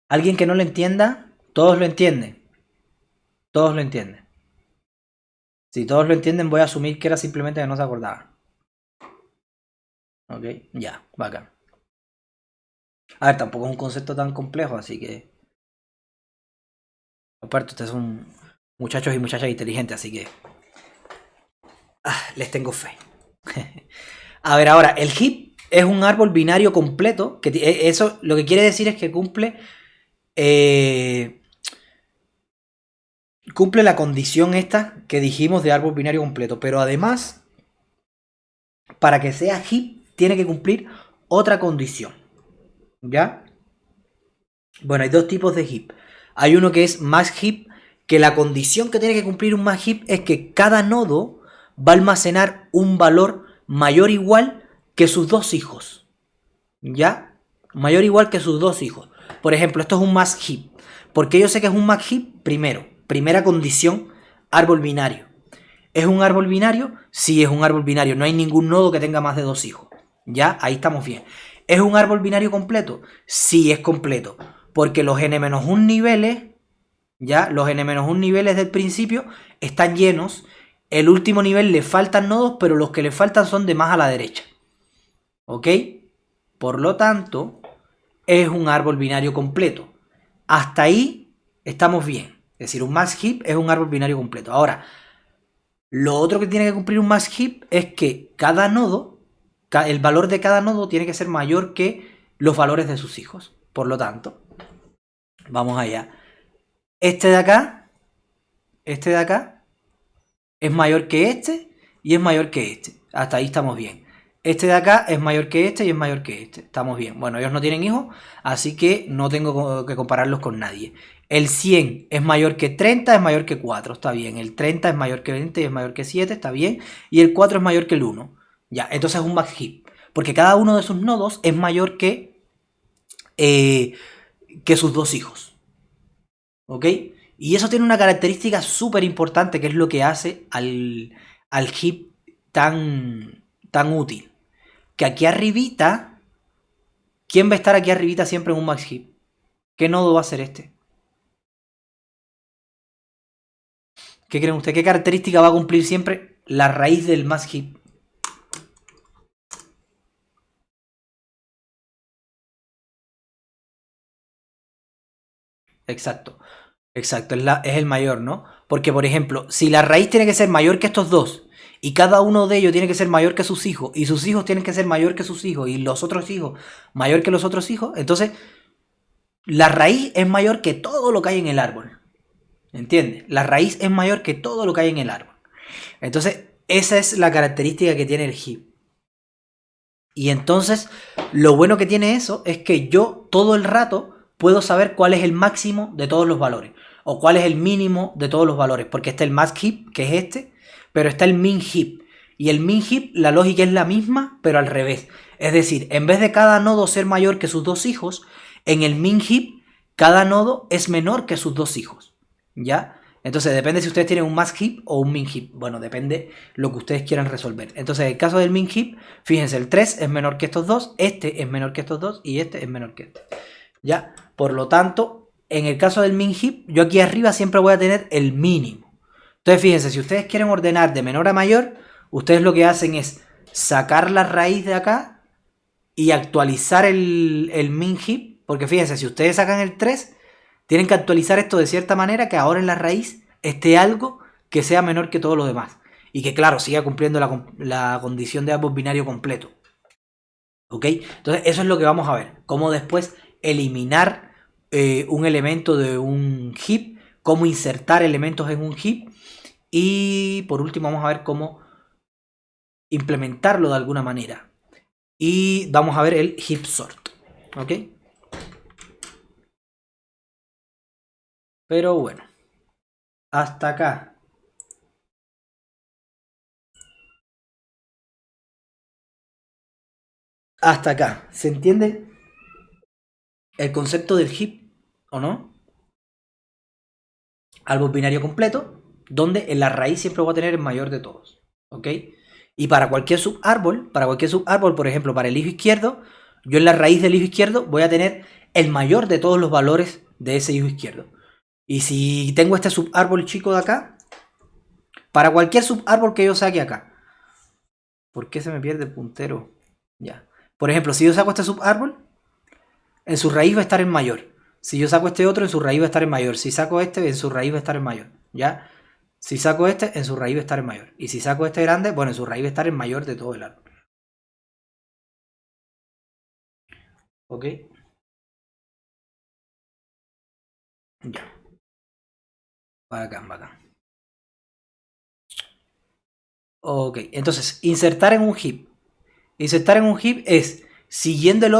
Alguien que no lo entienda, todos lo entienden. Todos lo entienden. Si todos lo entienden, voy a asumir que era simplemente que no se acordaban. Ok, ya, bacán. A ver, tampoco es un concepto tan complejo, así que... Aparte, ustedes son muchachos y muchachas inteligentes, así que... les tengo fe. A ver, ahora, el heap es un árbol binario completo, que eso lo que quiere decir es que cumple... cumple la condición esta que dijimos de árbol binario completo, pero además, para que sea heap, tiene que cumplir otra condición. ¿Ya? Bueno, hay dos tipos de heap. Hay uno que es max heap, que la condición que tiene que cumplir un max heap es que cada nodo va a almacenar un valor mayor o igual que sus dos hijos. ¿Ya? Mayor o igual que sus dos hijos. Por ejemplo, esto es un max heap. ¿Por qué yo sé que es un max heap? Primera condición, árbol binario. ¿Es un árbol binario? Sí, es un árbol binario. No hay ningún nodo que tenga más de dos hijos. ¿Ya? Ahí estamos bien. ¿Es un árbol binario completo? Sí, es completo. Porque los n-1 niveles, ya, los n-1 niveles del principio están llenos. El último nivel le faltan nodos, pero los que le faltan son de más a la derecha. ¿Ok? Por lo tanto, es un árbol binario completo. Hasta ahí estamos bien. Es decir, un max heap es un árbol binario completo. Ahora, lo otro que tiene que cumplir un max heap es que cada nodo, el valor de cada nodo tiene que ser mayor que los valores de sus hijos. Por lo tanto, vamos allá. Este de acá es mayor que este y es mayor que este. Hasta ahí estamos bien. Este de acá es mayor que este y es mayor que este. Estamos bien. Bueno, ellos no tienen hijos, así que no tengo que compararlos con nadie. El 100 es mayor que 30, es mayor que 4, está bien. El 30 es mayor que 20 y es mayor que 7, está bien. Y el 4 es mayor que el 1. Ya, entonces es un max heap. Porque cada uno de sus nodos es mayor que sus dos hijos. ¿Ok? Y eso tiene una característica súper importante, que es lo que hace al heap tan útil. Que aquí arribita, ¿quién va a estar aquí arribita siempre en un max heap? ¿Qué nodo va a ser este? ¿Qué creen ustedes? ¿Qué característica va a cumplir siempre la raíz del max heap? Exacto. Exacto, es el mayor, ¿no? Porque, por ejemplo, si la raíz tiene que ser mayor que estos dos, y cada uno de ellos tiene que ser mayor que sus hijos, y sus hijos tienen que ser mayor que sus hijos, y los otros hijos mayor que los otros hijos, entonces la raíz es mayor que todo lo que hay en el árbol. ¿Entiendes? La raíz es mayor que todo lo que hay en el árbol. Entonces, esa es la característica que tiene el heap. Y entonces, lo bueno que tiene eso es que yo todo el rato puedo saber cuál es el máximo de todos los valores. O cuál es el mínimo de todos los valores. Porque está el max heap, que es este, pero está el min heap. Y el min heap, la lógica es la misma, pero al revés. Es decir, en vez de cada nodo ser mayor que sus dos hijos, en el min heap, cada nodo es menor que sus dos hijos. ¿Ya? Entonces depende si ustedes tienen un max heap o un min heap. Bueno, depende lo que ustedes quieran resolver. Entonces, en el caso del min heap, fíjense, el 3 es menor que estos dos, este es menor que estos dos y este es menor que este. ¿Ya? Por lo tanto, en el caso del min heap, yo aquí arriba siempre voy a tener el mínimo. Entonces, fíjense, si ustedes quieren ordenar de menor a mayor, ustedes lo que hacen es sacar la raíz de acá y actualizar el min heap. Porque fíjense, si ustedes sacan el 3, tienen que actualizar esto de cierta manera que ahora en la raíz esté algo que sea menor que todo lo demás. Y que, claro, siga cumpliendo la condición de árbol binario completo. ¿Ok? Entonces, eso es lo que vamos a ver. Cómo después eliminar un elemento de un heap. Cómo insertar elementos en un heap. Y por último, vamos a ver cómo implementarlo de alguna manera. Y vamos a ver el heap sort. ¿Ok? Pero bueno. Hasta acá. Hasta acá. ¿Se entiende el concepto del heap o no? Árbol binario completo, donde en la raíz siempre voy a tener el mayor de todos. ¿Ok? Y para cualquier subárbol, por ejemplo, para el hijo izquierdo, yo en la raíz del hijo izquierdo voy a tener el mayor de todos los valores de ese hijo izquierdo. Y si tengo este subárbol chico de acá, para cualquier subárbol que yo saque acá. ¿Por qué se me pierde el puntero? Ya. Por ejemplo, si yo saco este subárbol, en su raíz va a estar en mayor. Si yo saco este otro, en su raíz va a estar en mayor. Si saco este, en su raíz va a estar en mayor. ¿Ya? Si saco este, en su raíz va a estar en mayor. Y si saco este grande, bueno, en su raíz va a estar en mayor de todo el árbol. ¿Ok? Ya. Bacán, bacán. Ok, entonces, insertar en un heap. Insertar en un heap es, siguiendo el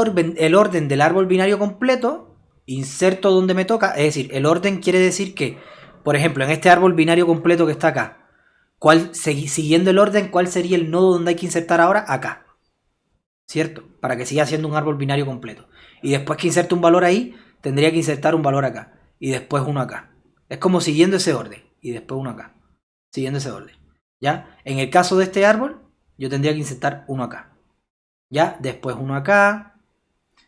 orden del árbol binario completo, inserto donde me toca. Es decir, el orden quiere decir que, por ejemplo, en este árbol binario completo que está acá, siguiendo el orden, ¿cuál sería el nodo donde hay que insertar ahora? Acá. ¿Cierto? Para que siga siendo un árbol binario completo. Y después que inserte un valor ahí, tendría que insertar un valor acá. Y después uno acá. Es como siguiendo ese orden. Y después uno acá. Siguiendo ese orden. ¿Ya? En el caso de este árbol, yo tendría que insertar uno acá. ¿Ya? Después uno acá.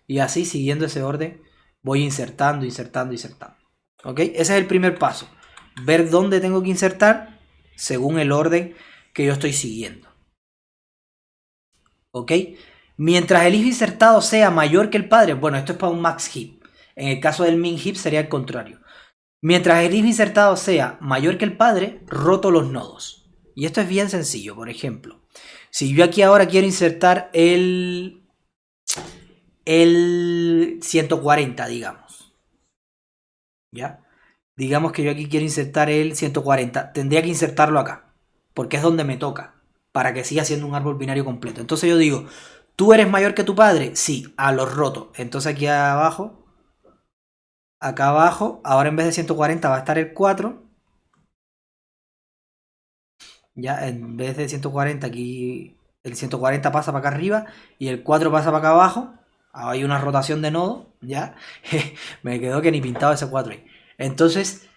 Y así, siguiendo ese orden, voy insertando, insertando, insertando. ¿Ok? Ese es el primer paso. Ver dónde tengo que insertar según el orden que yo estoy siguiendo. ¿Ok? Mientras el hijo insertado sea mayor que el padre, bueno, esto es para un max heap. En el caso del min heap sería el contrario. Mientras el hijo insertado sea mayor que el padre, roto los nodos. Y esto es bien sencillo. Por ejemplo, si yo aquí ahora quiero insertar el 140, digamos. ¿Ya? Digamos que yo aquí quiero insertar el 140. Tendría que insertarlo acá, porque es donde me toca, para que siga siendo un árbol binario completo. Entonces yo digo, ¿tú eres mayor que tu padre? Sí, a los rotos. Entonces aquí abajo, acá abajo, ahora en vez de 140 va a estar el 4. Ya, en vez de 140 aquí, el 140 pasa para acá arriba y el 4 pasa para acá abajo. Hay una rotación de nodo, ya. Me quedó que ni pintado ese 4 ahí. Entonces,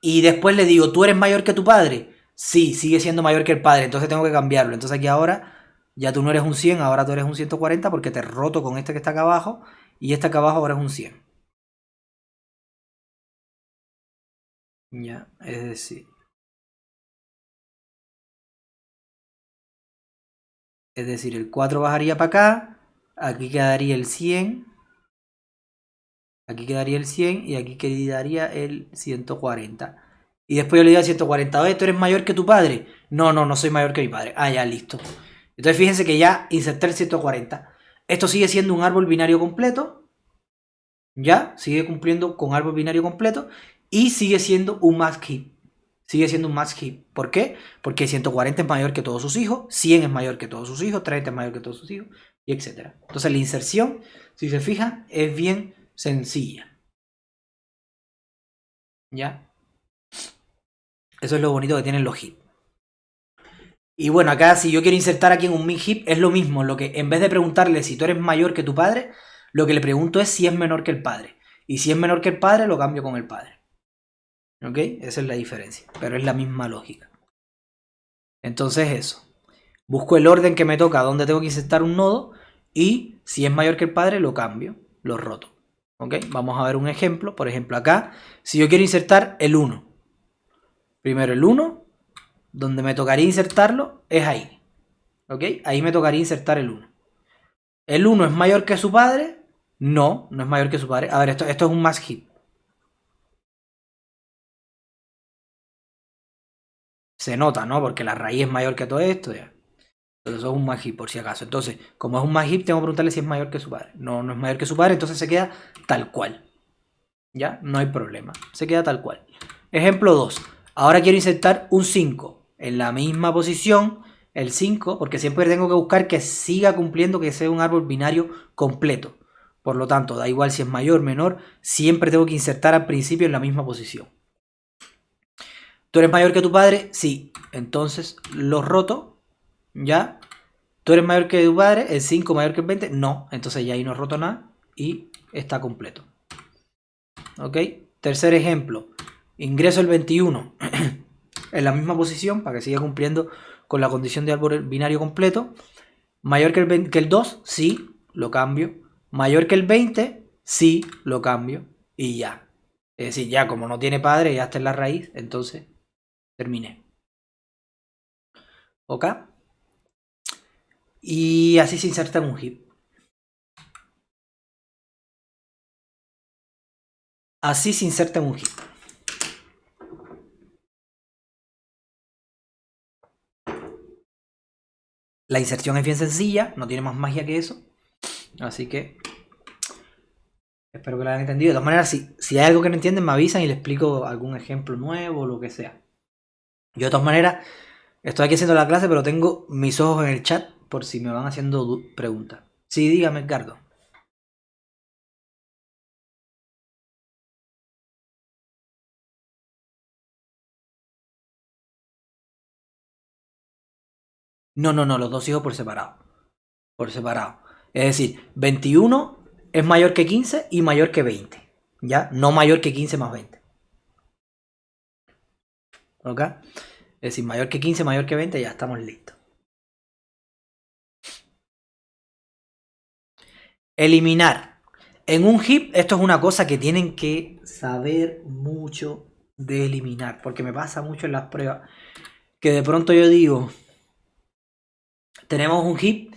y después le digo, ¿tú eres mayor que tu padre? Sí, sigue siendo mayor que el padre, entonces tengo que cambiarlo. Entonces aquí ahora ya tú no eres un 100, ahora tú eres un 140 porque te roto con este que está acá abajo y este acá abajo ahora es un 100. Ya, es decir, el 4 bajaría para acá, aquí quedaría el 100, aquí quedaría el 100 y aquí quedaría el 140. Y después yo le digo al 140, oye, ¿tú eres mayor que tu padre? No, no, no soy mayor que mi padre. Ah, ya, listo. Entonces fíjense que ya inserté el 140. Esto sigue siendo un árbol binario completo. Ya, sigue cumpliendo con árbol binario completo. Y sigue siendo un max heap. Sigue siendo un max heap. ¿Por qué? Porque 140 es mayor que todos sus hijos, 100 es mayor que todos sus hijos, 30 es mayor que todos sus hijos, y etc. Entonces la inserción, si se fijan, es bien sencilla. ¿Ya? Eso es lo bonito que tienen los heap. Y bueno, acá si yo quiero insertar aquí en un min heap, es lo mismo. Lo que en vez de preguntarle si tú eres mayor que tu padre, lo que le pregunto es si es menor que el padre. Y si es menor que el padre, lo cambio con el padre. ¿Ok? Esa es la diferencia. Pero es la misma lógica. Entonces eso. Busco el orden que me toca, donde tengo que insertar un nodo. Y si es mayor que el padre, lo cambio. Lo roto. ¿Ok? Vamos a ver un ejemplo. Por ejemplo, acá, si yo quiero insertar el 1. Primero el 1. Donde me tocaría insertarlo es ahí. ¿Ok? Ahí me tocaría insertar el 1. ¿El 1 es mayor que su padre? No, no es mayor que su padre. A ver, esto es un max heap. Se nota, ¿no? Porque la raíz es mayor que todo esto. Ya. Entonces eso es un max heap, por si acaso. Entonces, como es un max heap, tengo que preguntarle si es mayor que su padre. No, no es mayor que su padre, entonces se queda tal cual. ¿Ya? No hay problema. Se queda tal cual. Ejemplo 2. Ahora quiero insertar un 5. En la misma posición, el 5, porque siempre tengo que buscar que siga cumpliendo, que sea un árbol binario completo. Por lo tanto, da igual si es mayor o menor, siempre tengo que insertar al principio en la misma posición. ¿Tú eres mayor que tu padre? Sí. Entonces lo roto, ¿ya? ¿Tú eres mayor que tu padre? ¿El 5 mayor que el 20? No. Entonces ya ahí no roto nada y está completo. ¿Ok? Tercer ejemplo. Ingreso el 21 en la misma posición para que siga cumpliendo con la condición de árbol binario completo. ¿Mayor que el 2? Sí, lo cambio. ¿Mayor que el 20? Sí, lo cambio. Y ya. Es decir, ya como no tiene padre, ya está en la raíz, entonces terminé. ¿Ok? Y así se inserta en un heap. Así se inserta en un heap. La inserción es bien sencilla, no tiene más magia que eso. Así que espero que lo hayan entendido. De todas maneras, si hay algo que no entienden, me avisan y les explico algún ejemplo nuevo o lo que sea. Yo de todas maneras estoy aquí haciendo la clase, pero tengo mis ojos en el chat por si me van haciendo preguntas. Sí, dígame, Edgardo. No, no, no, los dos hijos por separado. Por separado. Es decir, 21 es mayor que 15 y mayor que 20. ¿Ya? No mayor que 15 más 20. ¿Ok? Es decir, mayor que 15, mayor que 20, ya estamos listos. Eliminar. En un heap, esto es una cosa que tienen que saber mucho de eliminar, porque me pasa mucho en las pruebas, que de pronto yo digo, tenemos un heap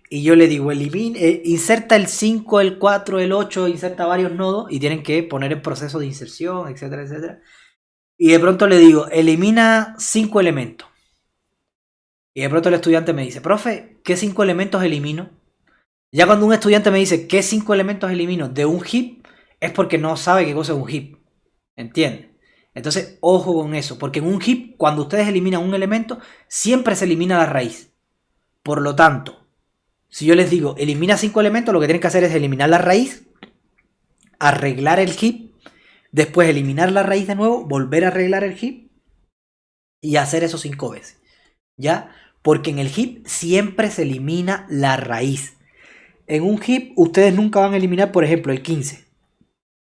y yo le digo, inserta el 5, el 4, el 8, inserta varios nodos y tienen que poner el proceso de inserción, etcétera, etcétera. Y de pronto le digo, elimina 5 elementos. Y de pronto el estudiante me dice, profe, ¿qué 5 elementos elimino? Ya cuando un estudiante me dice, ¿qué 5 elementos elimino de un heap? Es porque no sabe qué cosa es un heap. ¿Entiendes? Entonces, ojo con eso, porque en un heap, cuando ustedes eliminan un elemento, siempre se elimina la raíz. Por lo tanto, si yo les digo, elimina 5 elementos, lo que tienen que hacer es eliminar la raíz, arreglar el heap, después eliminar la raíz de nuevo, volver a arreglar el heap y hacer eso 5 veces. ¿Ya? Porque en el heap siempre se elimina la raíz. En un heap ustedes nunca van a eliminar, por ejemplo, el 15.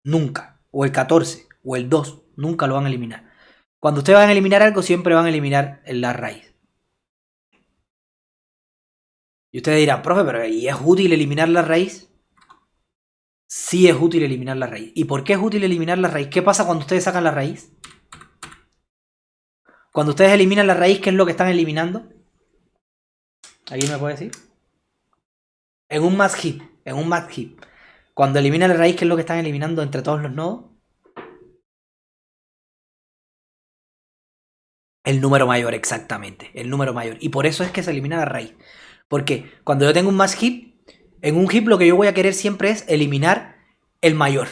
Nunca. O el 14. O el 2. Nunca lo van a eliminar. Cuando ustedes van a eliminar algo, siempre van a eliminar la raíz. Y ustedes dirán, profe, pero ¿y es útil eliminar la raíz? Sí es útil eliminar la raíz. ¿Y por qué es útil eliminar la raíz? ¿Qué pasa cuando ustedes sacan la raíz? Cuando ustedes eliminan la raíz, ¿qué es lo que están eliminando? ¿Alguien me puede decir? En un math heap. En un math heap. Cuando eliminan la raíz, ¿qué es lo que están eliminando entre todos los nodos? El número mayor, exactamente. El número mayor. Y por eso es que se elimina la raíz. Porque cuando yo tengo un math heap, en un heap lo que yo voy a querer siempre es eliminar el mayor.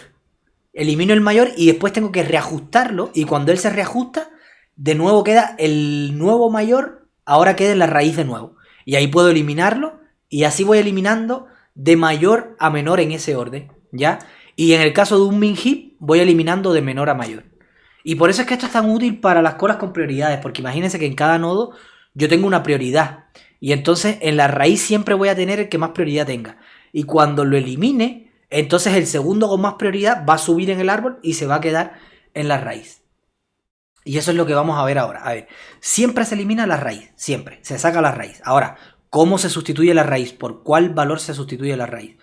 Elimino el mayor y después tengo que reajustarlo. Y cuando él se reajusta, de nuevo queda el nuevo mayor. Ahora queda en la raíz de nuevo. Y ahí puedo eliminarlo. Y así voy eliminando de mayor a menor en ese orden. ¿Ya? Y en el caso de un min heap, voy eliminando de menor a mayor. Y por eso es que esto es tan útil para las colas con prioridades. Porque imagínense que en cada nodo yo tengo una prioridad. Y entonces en la raíz siempre voy a tener el que más prioridad tenga. Y cuando lo elimine, entonces el segundo con más prioridad va a subir en el árbol y se va a quedar en la raíz. Y eso es lo que vamos a ver ahora. A ver, siempre se elimina la raíz. Siempre. Se saca la raíz. Ahora, ¿cómo se sustituye la raíz? ¿Por cuál valor se sustituye la raíz?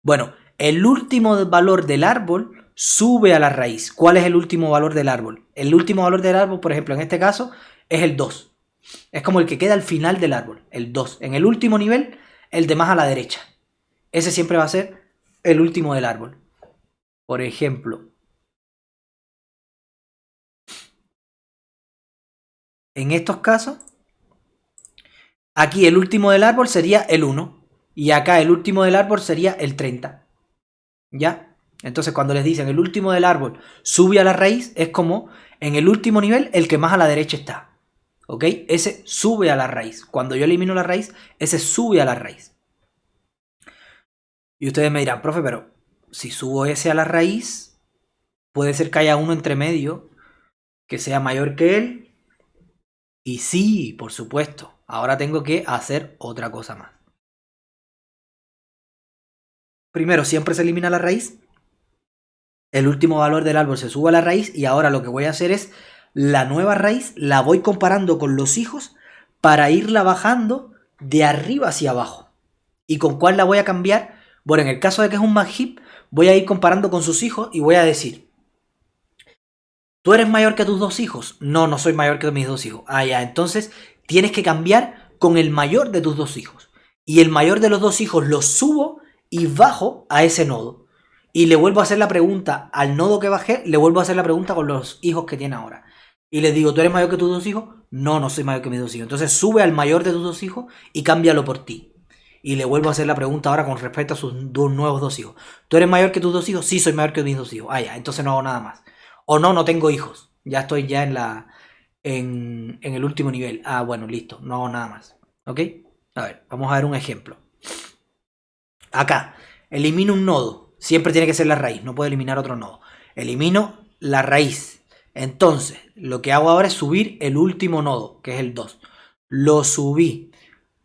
Bueno, el último valor del árbol sube a la raíz. ¿Cuál es el último valor del árbol? El último valor del árbol, por ejemplo, en este caso, es el 2. Es como el que queda al final del árbol, el 2. En el último nivel, el de más a la derecha. Ese siempre va a ser el último del árbol. Por ejemplo, en estos casos, aquí el último del árbol sería el 1. Y acá el último del árbol sería el 30. ¿Ya? Entonces cuando les dicen el último del árbol sube a la raíz, es como en el último nivel el que más a la derecha está. ¿Ok? Ese sube a la raíz. Cuando yo elimino la raíz, ese sube a la raíz. Y ustedes me dirán, profe, pero si subo ese a la raíz, puede ser que haya uno entre medio que sea mayor que él. Y sí, por supuesto. Ahora tengo que hacer otra cosa más. Primero, siempre se elimina la raíz. El último valor del árbol se sube a la raíz. Y ahora lo que voy a hacer es la nueva raíz la voy comparando con los hijos para irla bajando de arriba hacia abajo. ¿Y con cuál la voy a cambiar? Bueno, en el caso de que es un math heap, voy a ir comparando con sus hijos y voy a decir, ¿tú eres mayor que tus dos hijos? No, no soy mayor que mis dos hijos. Ah, ya, entonces tienes que cambiar con el mayor de tus dos hijos. Y el mayor de los dos hijos lo subo y bajo a ese nodo. Y le vuelvo a hacer la pregunta al nodo que bajé, le vuelvo a hacer la pregunta con los hijos que tiene ahora. Y le digo, ¿tú eres mayor que tus dos hijos? No, no soy mayor que mis dos hijos. Entonces sube al mayor de tus dos hijos y cámbialo por ti. Y le vuelvo a hacer la pregunta ahora con respecto a sus nuevos dos hijos. ¿Tú eres mayor que tus dos hijos? Sí, soy mayor que mis dos hijos. Ah, ya, entonces no hago nada más. O no, no tengo hijos. Ya estoy ya en el último nivel. Ah, bueno, listo. No hago nada más. ¿Ok? A ver, vamos a ver un ejemplo. Acá, elimino un nodo. Siempre tiene que ser la raíz. No puedo eliminar otro nodo. Elimino la raíz. Entonces, lo que hago ahora es subir el último nodo, que es el 2. Lo subí.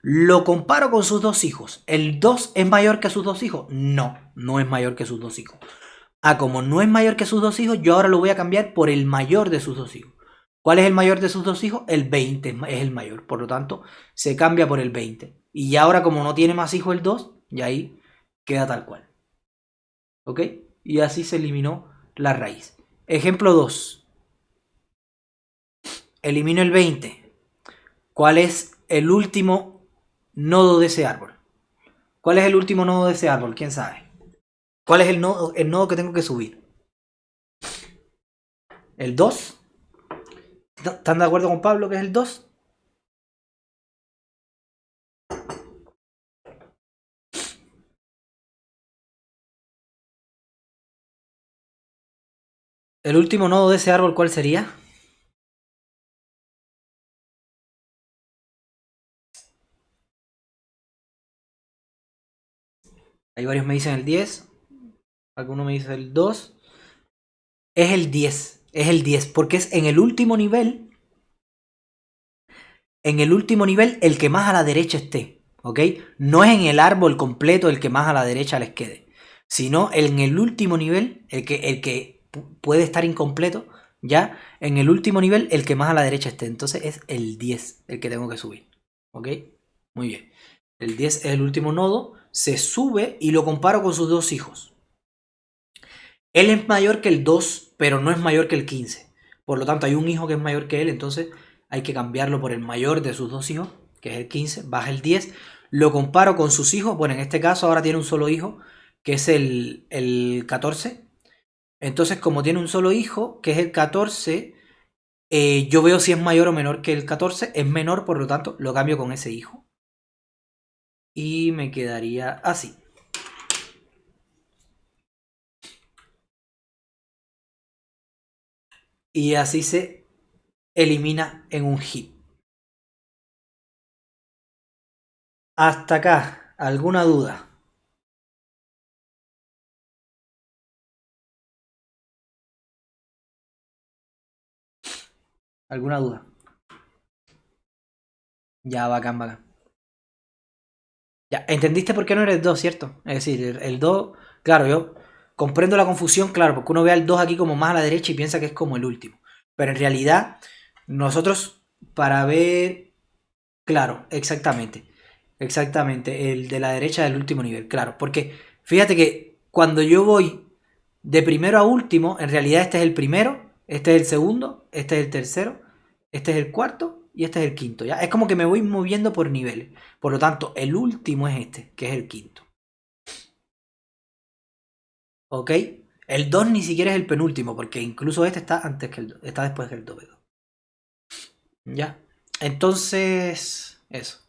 Lo comparo con sus dos hijos. ¿El 2 es mayor que sus dos hijos? No, no es mayor que sus dos hijos. Ah, como no es mayor que sus dos hijos, yo ahora lo voy a cambiar por el mayor de sus dos hijos. ¿Cuál es el mayor de sus dos hijos? El 20 es el mayor. Por lo tanto, se cambia por el 20. Y ya ahora como no tiene más hijos el 2, y ahí queda tal cual. ¿Ok? Y así se eliminó la raíz. Ejemplo 2. Elimino el 20. ¿Cuál es el último nodo de ese árbol? ¿Cuál es el último nodo de ese árbol? ¿Quién sabe? ¿Cuál es el nodo que tengo que subir? ¿El 2? ¿Están de acuerdo con Pablo que es el 2? ¿El último nodo de ese árbol cuál sería? Hay varios me dicen el 10. Algunos me dicen el 2. Es el 10. Es el 10. Porque es en el último nivel. En el último nivel el que más a la derecha esté. ¿Ok? No es en el árbol completo el que más a la derecha les quede. Sino en el último nivel, el que puede estar incompleto, ya, en el último nivel, el que más a la derecha esté. Entonces es el 10 el que tengo que subir. ¿Ok? Muy bien. El 10 es el último nodo. Se sube y lo comparo con sus dos hijos. Él es mayor que el 2, pero no es mayor que el 15. Por lo tanto, hay un hijo que es mayor que él, entonces hay que cambiarlo por el mayor de sus dos hijos, que es el 15, baja el 10. Lo comparo con sus hijos. Bueno, en este caso ahora tiene un solo hijo, que es el 14. Entonces, como tiene un solo hijo, que es el 14, yo veo si es mayor o menor que el 14. Es menor, por lo tanto, lo cambio con ese hijo. Y me quedaría así. Y así se elimina en un hit. Hasta acá, ¿alguna duda? ¿Alguna duda? Ya, bacán, bacán. Ya, ¿entendiste por qué no era el 2, cierto? Es decir, el 2, claro, yo comprendo la confusión, claro, porque uno ve al 2 aquí como más a la derecha y piensa que es como el último. Pero en realidad, nosotros para ver, claro, exactamente, exactamente, el de la derecha del último nivel, claro, porque fíjate que cuando yo voy de primero a último, en realidad este es el primero, este es el segundo, este es el tercero, este es el cuarto y este es el quinto. ¿Ya? Es como que me voy moviendo por niveles. Por lo tanto, el último es este, que es el quinto. ¿Ok? El 2 ni siquiera es el penúltimo, porque incluso este está antes que el 2, está después del 2. ¿Ya? Entonces, eso.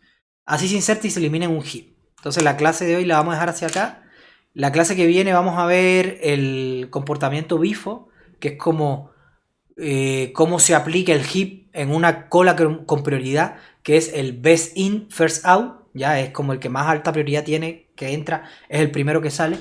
Así se inserta y se elimina en un hit. Entonces la clase de hoy la vamos a dejar hacia acá. La clase que viene vamos a ver el comportamiento bifo, que es como cómo se aplica el heap en una cola con prioridad, que es el best in, first out, ya es como el que más alta prioridad tiene, que entra, es el primero que sale.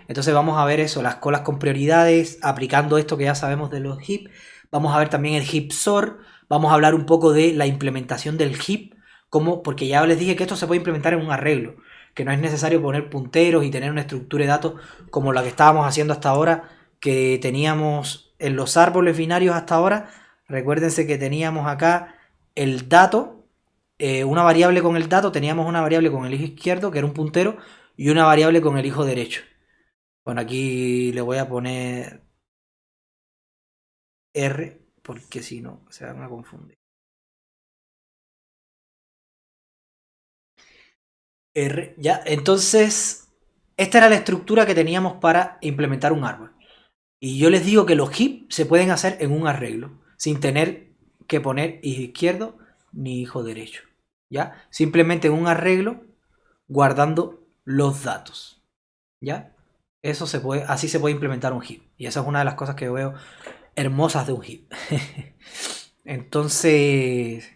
Entonces vamos a ver eso, las colas con prioridades, aplicando esto que ya sabemos de los heap. Vamos a ver también el heap sort, vamos a hablar un poco de la implementación del heap, como, porque ya les dije que esto se puede implementar en un arreglo, que no es necesario poner punteros y tener una estructura de datos como la que estábamos haciendo hasta ahora, que teníamos en los árboles binarios hasta ahora. Recuérdense que teníamos acá el dato, una variable con el dato, teníamos una variable con el hijo izquierdo, que era un puntero, y una variable con el hijo derecho. Bueno, aquí le voy a poner R, porque si no, se van a confundir. R, ya, entonces, esta era la estructura que teníamos para implementar un árbol. Y yo les digo que los heap se pueden hacer en un arreglo, sin tener que poner hijo izquierdo ni hijo derecho. ¿Ya? Simplemente en un arreglo guardando los datos. ¿Ya? Eso se puede, así se puede implementar un heap. Y esa es una de las cosas que veo hermosas de un heap. Entonces,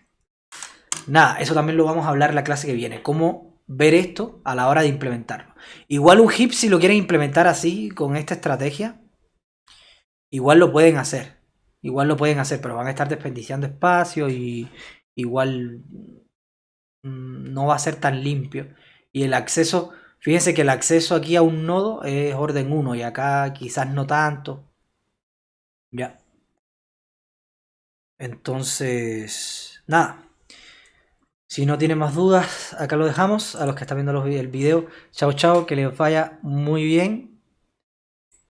nada, eso también lo vamos a hablar en la clase que viene. Cómo ver esto a la hora de implementarlo. Igual un heap, si lo quieren implementar así, con esta estrategia, igual lo pueden hacer. Igual lo pueden hacer, pero van a estar desperdiciando espacio y igual no va a ser tan limpio. Y el acceso, fíjense que el acceso aquí a un nodo es orden 1 y acá quizás no tanto. Ya. Entonces, nada. Si no tienen más dudas, acá lo dejamos. A los que están viendo el video, chao chao, que les vaya muy bien.